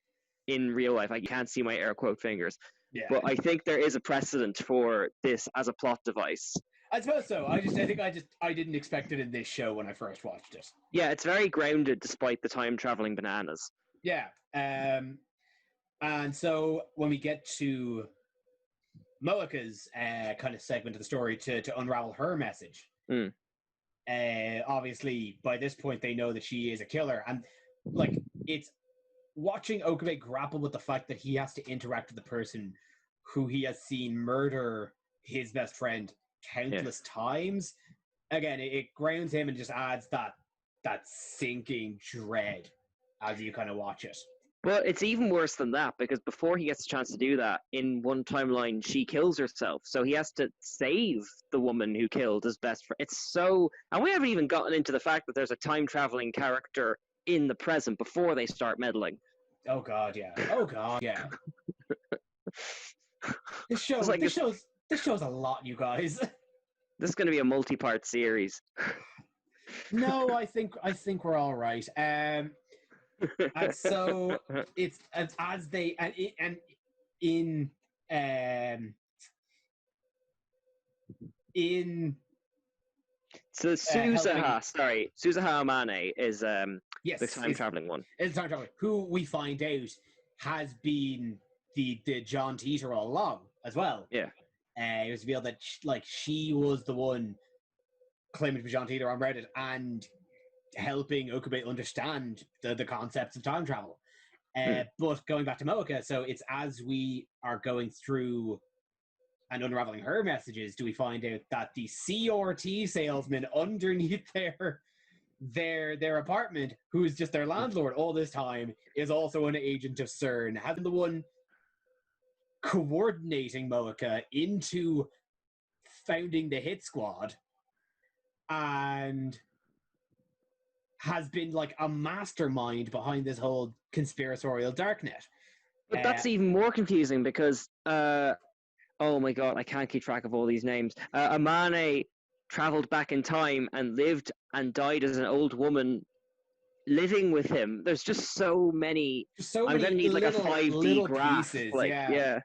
in real life. I can't see my air quote fingers. Yeah. But I think there is a precedent for this as a plot device. I suppose so. I didn't expect it in this show when I first watched it. Yeah, it's very grounded despite the time traveling bananas. Yeah. And so when we get to Moeka's kind of segment of the story to unravel her message, obviously by this point they know that she is a killer, and like it's watching Okabe grapple with the fact that he has to interact with the person who he has seen murder his best friend countless times. Again, it grounds him and just adds that sinking dread as you kind of watch it. Well, it's even worse than that, because before he gets a chance to do that, in one timeline, she kills herself. So he has to save the woman who killed his best friend. It's so... And we haven't even gotten into the fact that there's a time-traveling character in the present before they start meddling. Oh, God, yeah. This show's a lot, you guys. This is going to be a multi-part series. No, I think we're all right. And so it's as they in so Suzuha Amane is yes, the time traveling one. It's time traveling, who we find out has been the John Teeter all along as well. Yeah. It was revealed that she was the one claiming to be John Teeter on Reddit and helping Okabe understand the concepts of time travel. But going back to Moeka, so it's as we are going through and unraveling her messages, do we find out that the CRT salesman underneath their apartment, who is just their landlord all this time, is also an agent of CERN, has been the one coordinating Moeka into founding the hit squad, and has been like a mastermind behind this whole conspiratorial darknet. But that's even more confusing because, oh my god, I can't keep track of all these names. Amane traveled back in time and lived and died as an old woman living with him. There's just so many. I'm going to need like a 5D graph. Pieces, like, yeah.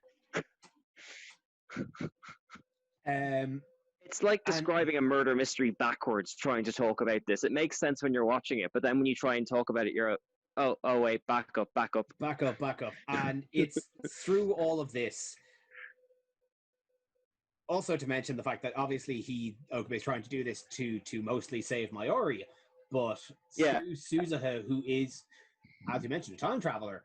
It's like describing a murder mystery backwards, trying to talk about this. It makes sense when you're watching it, but then when you try and talk about it, you're oh wait, back up. And it's through all of this. Also to mention the fact that obviously Okabe is trying to do this to mostly save Mayuri, but Suzuha, who is, as you mentioned, a time traveler,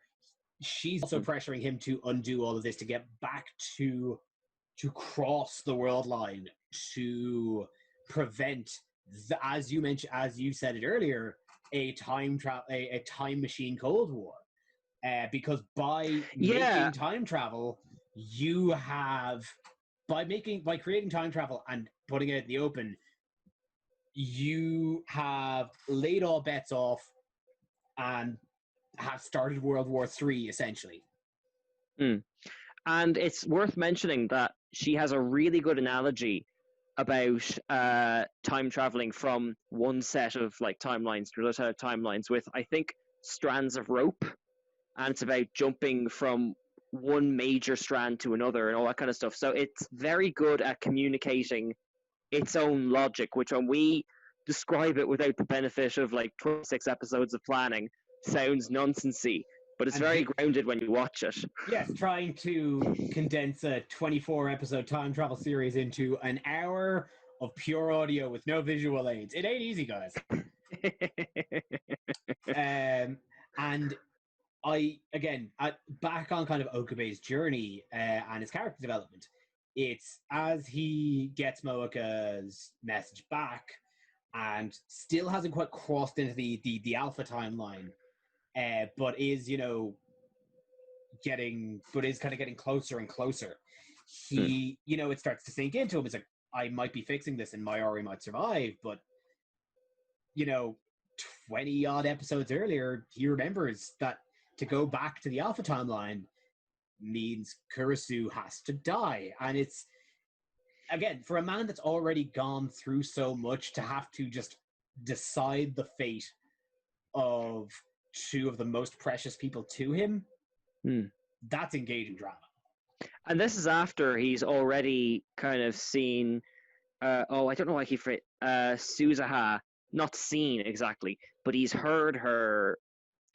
she's also pressuring him to undo all of this to get back to cross the world line, to prevent as you said it earlier, a time machine Cold War. because by Yeah. making time travel, you have by creating time travel and putting it in the open, you have laid all bets off and have started World War III essentially. And it's worth mentioning that she has a really good analogy about time traveling from one set of like timelines to another set of timelines with, I think, strands of rope, and it's about jumping from one major strand to another and all that kind of stuff. So it's very good at communicating its own logic, which when we describe it without the benefit of like 26 episodes of planning sounds nonsensy, but it's very grounded when you watch it. Yes, trying to condense a 24 episode time travel series into an hour of pure audio with no visual aids. It ain't easy, guys. And back on kind of Okabe's journey and his character development, it's as he gets Moeka's message back and still hasn't quite crossed into the alpha timeline, but is kind of getting closer and closer. He it starts to sink into him. It's like, I might be fixing this and Mayuri might survive, but 20 odd episodes earlier, he remembers that to go back to the alpha timeline means Kurisu has to die. And it's, again, for a man that's already gone through so much, to have to just decide the fate of two of the most precious people to him, that's engaging drama. And this is after he's already kind of seen, I don't know why he Suzuha, not seen exactly, but he's heard her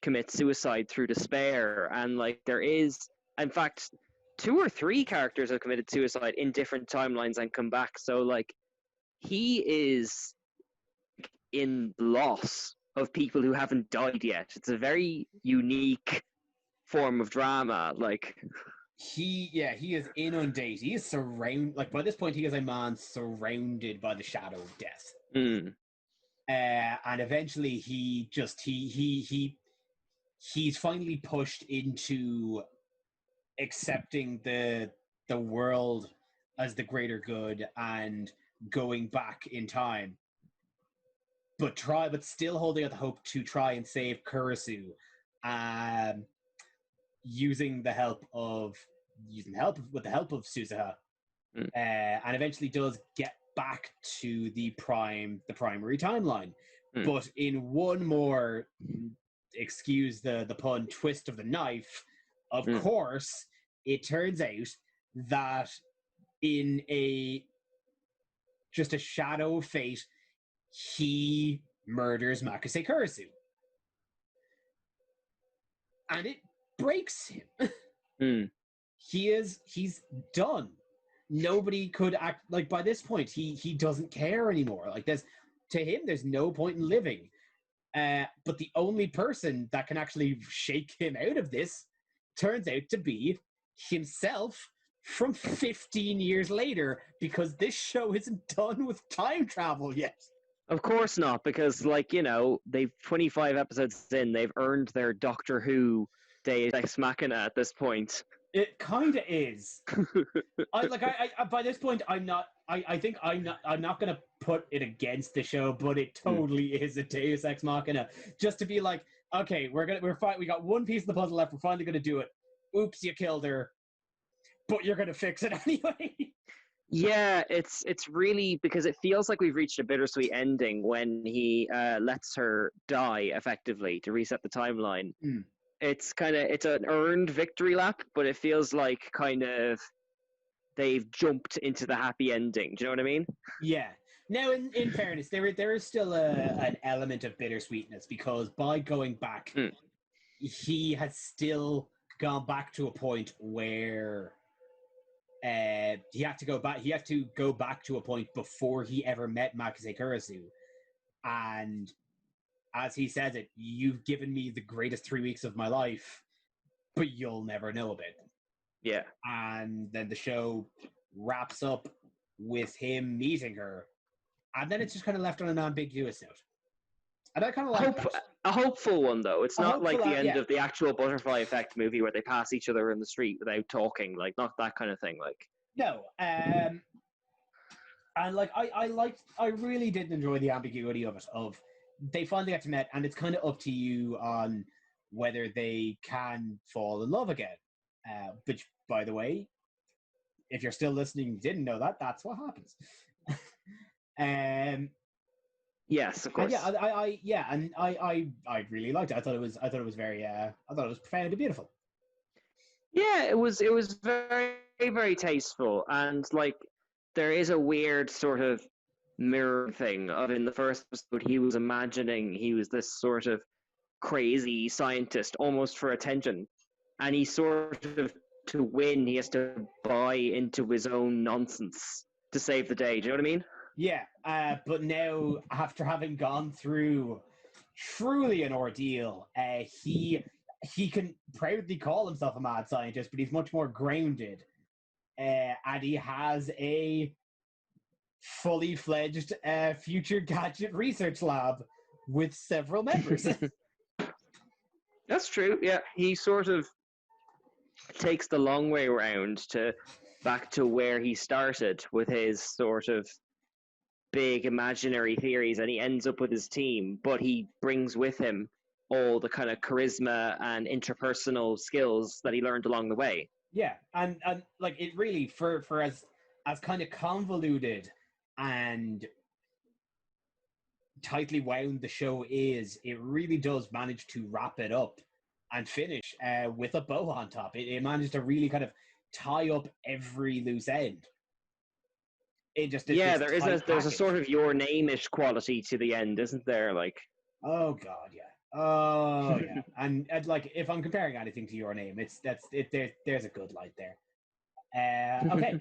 commit suicide through despair. And like, there is, in fact, 2 or 3 characters have committed suicide in different timelines and come back. So like, he is in loss of people who haven't died yet. It's a very unique form of drama. Like, he is inundated. He is surrounded, like, by this point he is a man surrounded by the shadow of death. And eventually he's finally pushed into accepting the world as the greater good and going back in time, but still holding out the hope to try and save Kurisu, with the help of Suzuha, and eventually does get back to the primary timeline. But in one more, excuse the pun, twist of the knife, of course, it turns out that in just a shadow of fate, he murders Makase Kurisu. And it breaks him. He's done. Nobody could act, like, by this point he doesn't care anymore. Like, to him there's no point in living. But the only person that can actually shake him out of this turns out to be himself from 15 years later, because this show isn't done with time travel yet. Of course not, because, like, they've 25 episodes in, they've earned their Doctor Who Deus Ex Machina at this point. It kind of is. By this point, I'm not going to put it against the show, but it totally is a Deus Ex Machina. Just to be like, okay, we got one piece of the puzzle left. We're finally going to do it. Oops, you killed her, but you're going to fix it anyway. Yeah, it's really, because it feels like we've reached a bittersweet ending when he lets her die effectively to reset the timeline. It's an earned victory lap, but it feels like kind of they've jumped into the happy ending. Do you know what I mean? Yeah. Now, in fairness, there is still an element of bittersweetness, because by going back, he has still gone back to a point where he had to go back to a point before he ever met Makase Kurisu. And as he says it, you've given me the greatest 3 weeks of my life, but you'll never know about them. Yeah. And then the show wraps up with him meeting her, and then it's just kind of left on an ambiguous note. And I kind of like that. A hopeful one, though. It's A not like hopeful, the end yeah. of the actual Butterfly Effect movie where they pass each other in the street without talking. Like, not that kind of thing. Like, No, and like I really did enjoy the ambiguity of it. Of they finally get to meet, and it's kind of up to you on whether they can fall in love again. Which, by the way, if you're still listening, and didn't know that, that's what happens. yes, of course. And yeah, I really liked it. I thought it was very I thought it was profound and beautiful. Yeah, it was very, very tasteful, and like there is a weird sort of mirror thing of in the first episode he was imagining he was this sort of crazy scientist almost for attention, and he sort of to win he has to buy into his own nonsense to save the day. Do you know what I mean? Yeah, but now after having gone through truly an ordeal, he can proudly call himself a mad scientist, but he's much more grounded, and he has a fully fledged future gadget research lab with several members. That's true. Yeah, he sort of takes the long way around to back to where he started with his sort of big imaginary theories, and he ends up with his team, but he brings with him all the kind of charisma and interpersonal skills that he learned along the way. Yeah, and like it really for as kind of convoluted and tightly wound the show is, it really does manage to wrap it up and finish with a bow on top. It managed to really kind of tie up every loose end. It just there's a sort of Your Name-ish quality to the end, isn't there? Like, oh god, yeah, oh yeah, and like if I'm comparing anything to Your Name, there's a good light there. Okay,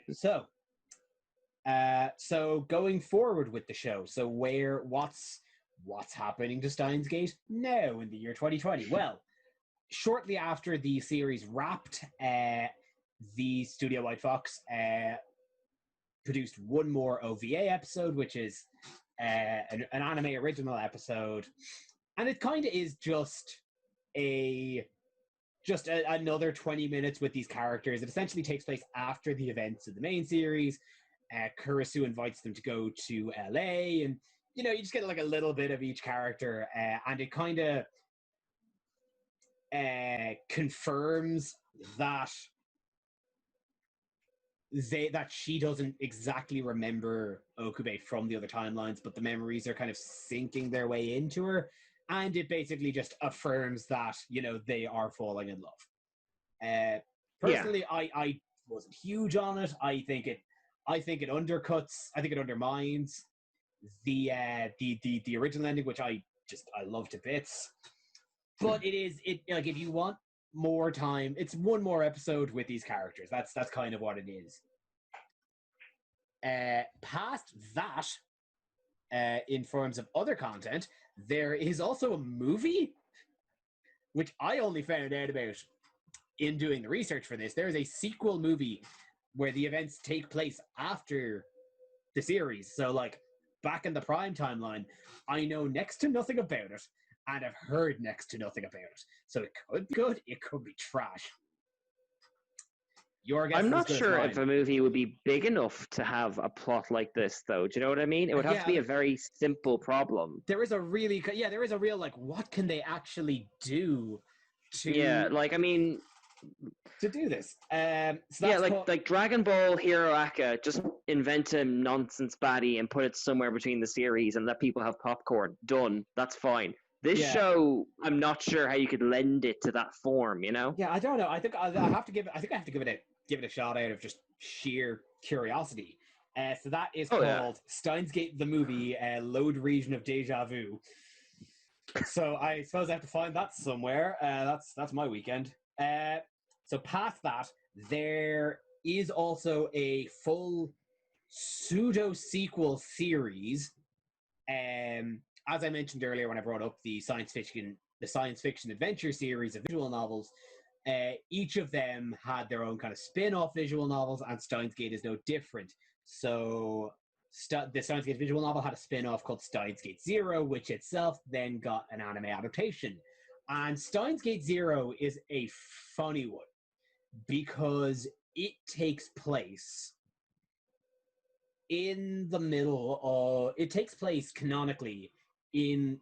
so going forward with the show, so what's happening to Steins Gate now in the year 2020? Well, shortly after the series wrapped, the Studio White Fox produced one more OVA episode, which is an anime original episode, and it kind of is just another 20 minutes with these characters. It essentially takes place after the events of the main series. Kurisu invites them to go to LA, and you just get like a little bit of each character, and it kind of confirms that she doesn't exactly remember Okube from the other timelines, but the memories are kind of sinking their way into her, and it basically just affirms that they are falling in love. Personally, I wasn't huge on it. I think it undercuts. I think it undermines the original ending, which I love to bits. But like, if you want more time, it's one more episode with these characters. That's kind of what it is. Past that, in forms of other content, there is also a movie, which I only found out about in doing the research for this. There is a sequel movie where the events take place after the series. So, like, back in the Prime timeline, I know next to nothing about it, and I've heard next to nothing about it. So it could be good, it could be trash. Your guess. I'm not sure if a movie would be big enough to have a plot like this, though. Do you know what I mean? It would have to be a very simple problem. There is a real, like, what can they actually do to... Yeah, like, I mean... to do this. So yeah, like Dragon Ball Hero Aka, just invent a nonsense baddie and put it somewhere between the series and let people have popcorn. Done. That's fine. This show, I'm not sure how you could lend it to that form, Yeah, I don't know. I think I have to give it a shot out of just sheer curiosity. So that is called Steins Gate the movie, Load Region of Deja Vu. So I suppose I have to find that somewhere. That's my weekend. So past that, there is also a full pseudo sequel series. As I mentioned earlier when I brought up the science fiction adventure series of visual novels, each of them had their own kind of spin-off visual novels, and Steins Gate is no different. So the Steins Gate visual novel had a spin-off called Steins Gate Zero, which itself then got an anime adaptation. And Steins Gate Zero is a funny one because it takes place in the middle of, it takes place canonically in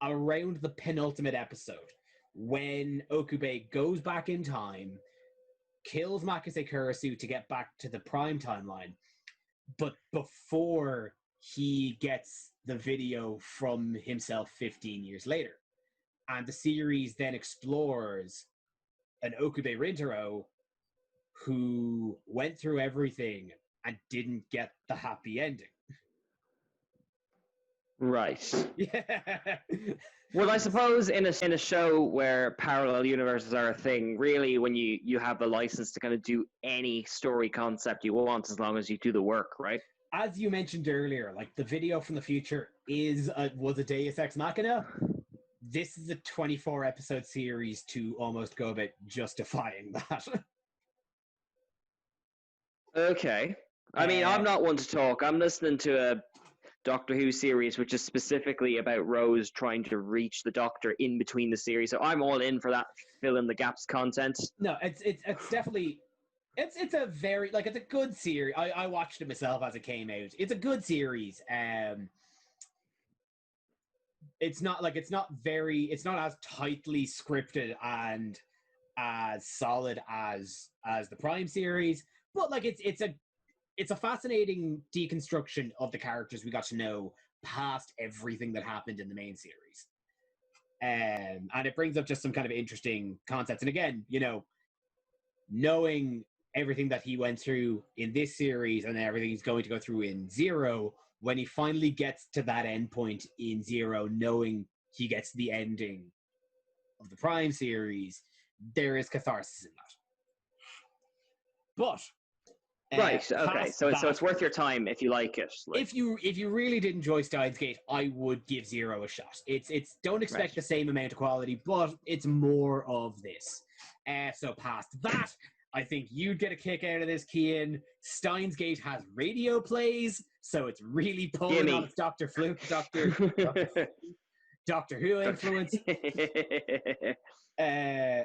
around the penultimate episode when Okube goes back in time, kills Makase Kurisu to get back to the Prime timeline, but before he gets the video from himself 15 years later. And the series then explores an Okube Rintaro who went through everything and didn't get the happy ending. Right. Yeah. Well, I suppose in a show where parallel universes are a thing, really, when you have the license to kind of do any story concept you want, as long as you do the work, right? As you mentioned earlier, like the video from the future was a Deus Ex Machina. This is a 24 episode series to almost go about justifying that. Okay. I mean, I'm not one to talk. I'm listening to a Doctor Who series, which is specifically about Rose trying to reach the Doctor in between the series. So I'm all in for that fill in the gaps content. No, it's definitely it's a very it's a good series. I watched it myself as it came out. It's a good series. It's not as tightly scripted and as solid as the Prime series, but it's a fascinating deconstruction of the characters we got to know past everything that happened in the main series. And it brings up just some kind of interesting concepts. And again, knowing everything that he went through in this series and everything he's going to go through in Zero, when he finally gets to that end point in Zero, knowing he gets the ending of the Prime series, there is catharsis in that. But right. Okay. So it's worth your time if you like it. If you really did enjoy Steins Gate, I would give Zero a shot. It's don't expect the same amount of quality, but it's more of this. So past that, I think you'd get a kick out of this, Cian. Steins Gate has radio plays, so it's really pulling on its Doctor Who influence.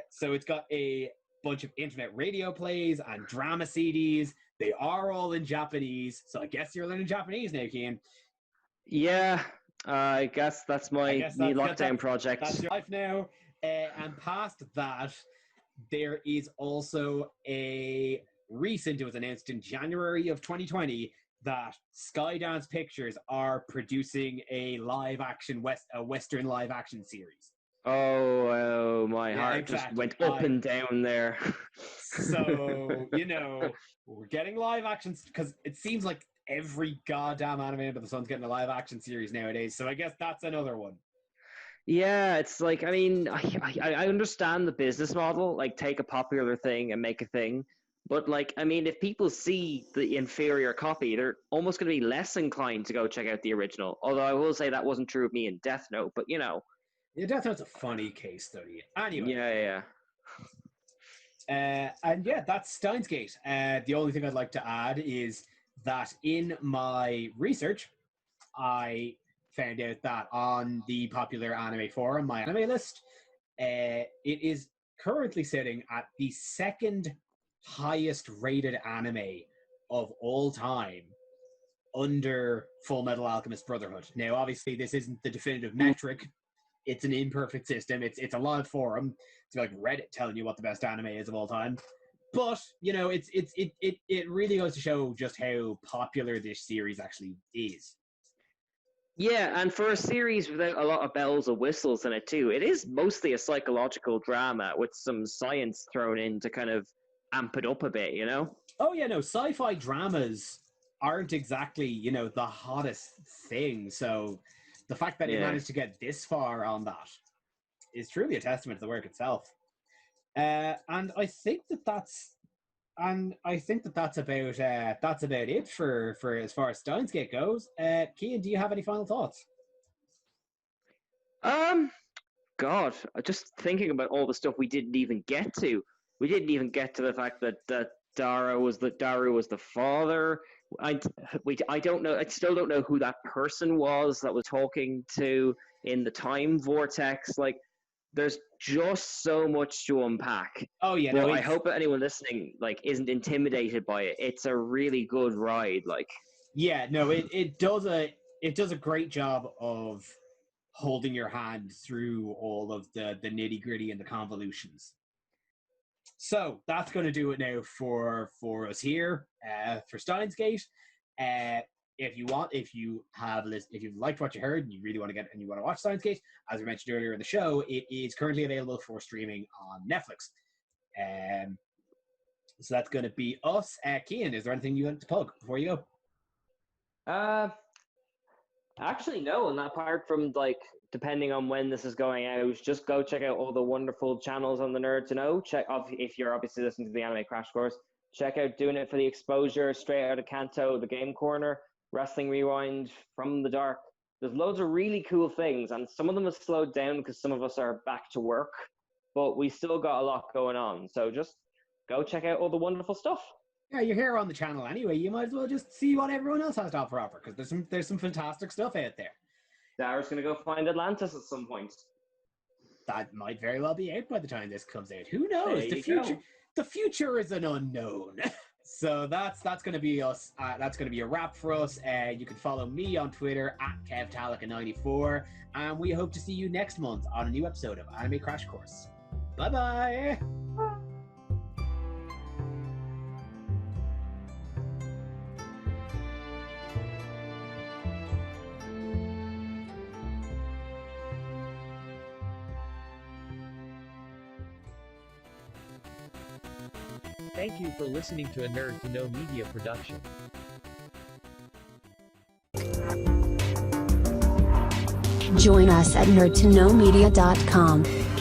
So it's got a bunch of internet radio plays and drama CDs. They are all in Japanese, so I guess you're learning Japanese now, Cian. Yeah, I guess that's my new lockdown project. That's your life now. And past that, there is also it was announced in January of 2020 that Skydance Pictures are producing a Western live action series. Oh, my heart just went up and down there. So, we're getting live actions because it seems like every goddamn anime under the sun's getting a live action series nowadays. So I guess that's another one. Yeah, it's like, I mean, I understand the business model, like take a popular thing and make a thing. But I mean, if people see the inferior copy, they're almost going to be less inclined to go check out the original. Although I will say that wasn't true of me in Death Note, but Yeah, Death Note's a funny case study. Anyway. Yeah. And yeah, that's Steins Gate. The only thing I'd like to add is that in my research, I found out that on the popular anime forum, my anime list, it is currently sitting at the second highest rated anime of all time under Full Metal Alchemist Brotherhood. Now, obviously, this isn't the definitive metric. It's an imperfect system. It's a live forum. It's like Reddit telling you what the best anime is of all time. But, it really goes to show just how popular this series actually is. Yeah, and for a series without a lot of bells and whistles in it too, it is mostly a psychological drama with some science thrown in to kind of amp it up a bit, Oh yeah, no, sci-fi dramas aren't exactly, the hottest thing. So the fact that it managed to get this far on that is truly a testament to the work itself. And I think that's about it for as far as Steins Gate goes. Cian, do you have any final thoughts? God, just thinking about all the stuff we didn't even get to. We didn't even get to the fact that Daru was the father. I don't know. I still don't know who that person was that was talking to in the time vortex. Like, there's just so much to unpack. Oh yeah, But no, I hope that anyone listening isn't intimidated by it. It's a really good ride. yeah, no, it does a great job of holding your hand through all of the nitty gritty and the convolutions. So that's going to do it now for us here for Steins Gate. If you've liked what you heard and you really want to you want to watch Steins Gate, as we mentioned earlier in the show, it is currently available for streaming on Netflix. So that's going to be us. Cian, is there anything you want to plug before you go? Actually, no. And apart from depending on when this is going out, just go check out all the wonderful channels on the Nerd to Know. Check off if you're obviously listening to the Anime Crash Course. Check out Doing It for the Exposure, Straight Out of Kanto, The Game Corner, Wrestling Rewind, From the Dark. There's loads of really cool things, and some of them have slowed down because some of us are back to work, but we still got a lot going on. So just go check out all the wonderful stuff. Yeah, you're here on the channel anyway. You might as well just see what everyone else has to offer because there's some fantastic stuff out there. Dara's going to go find Atlantis at some point. That might very well be out by the time this comes out. Who knows? The future is an unknown. So that's going to be us. That's going to be a wrap for us. You can follow me on Twitter at KevTalika94, and we hope to see you next month on a new episode of Anime Crash Course. Bye-bye. Thank you for listening to a Nerd to Know Media production. Join us at nerdtoknowmedia.com.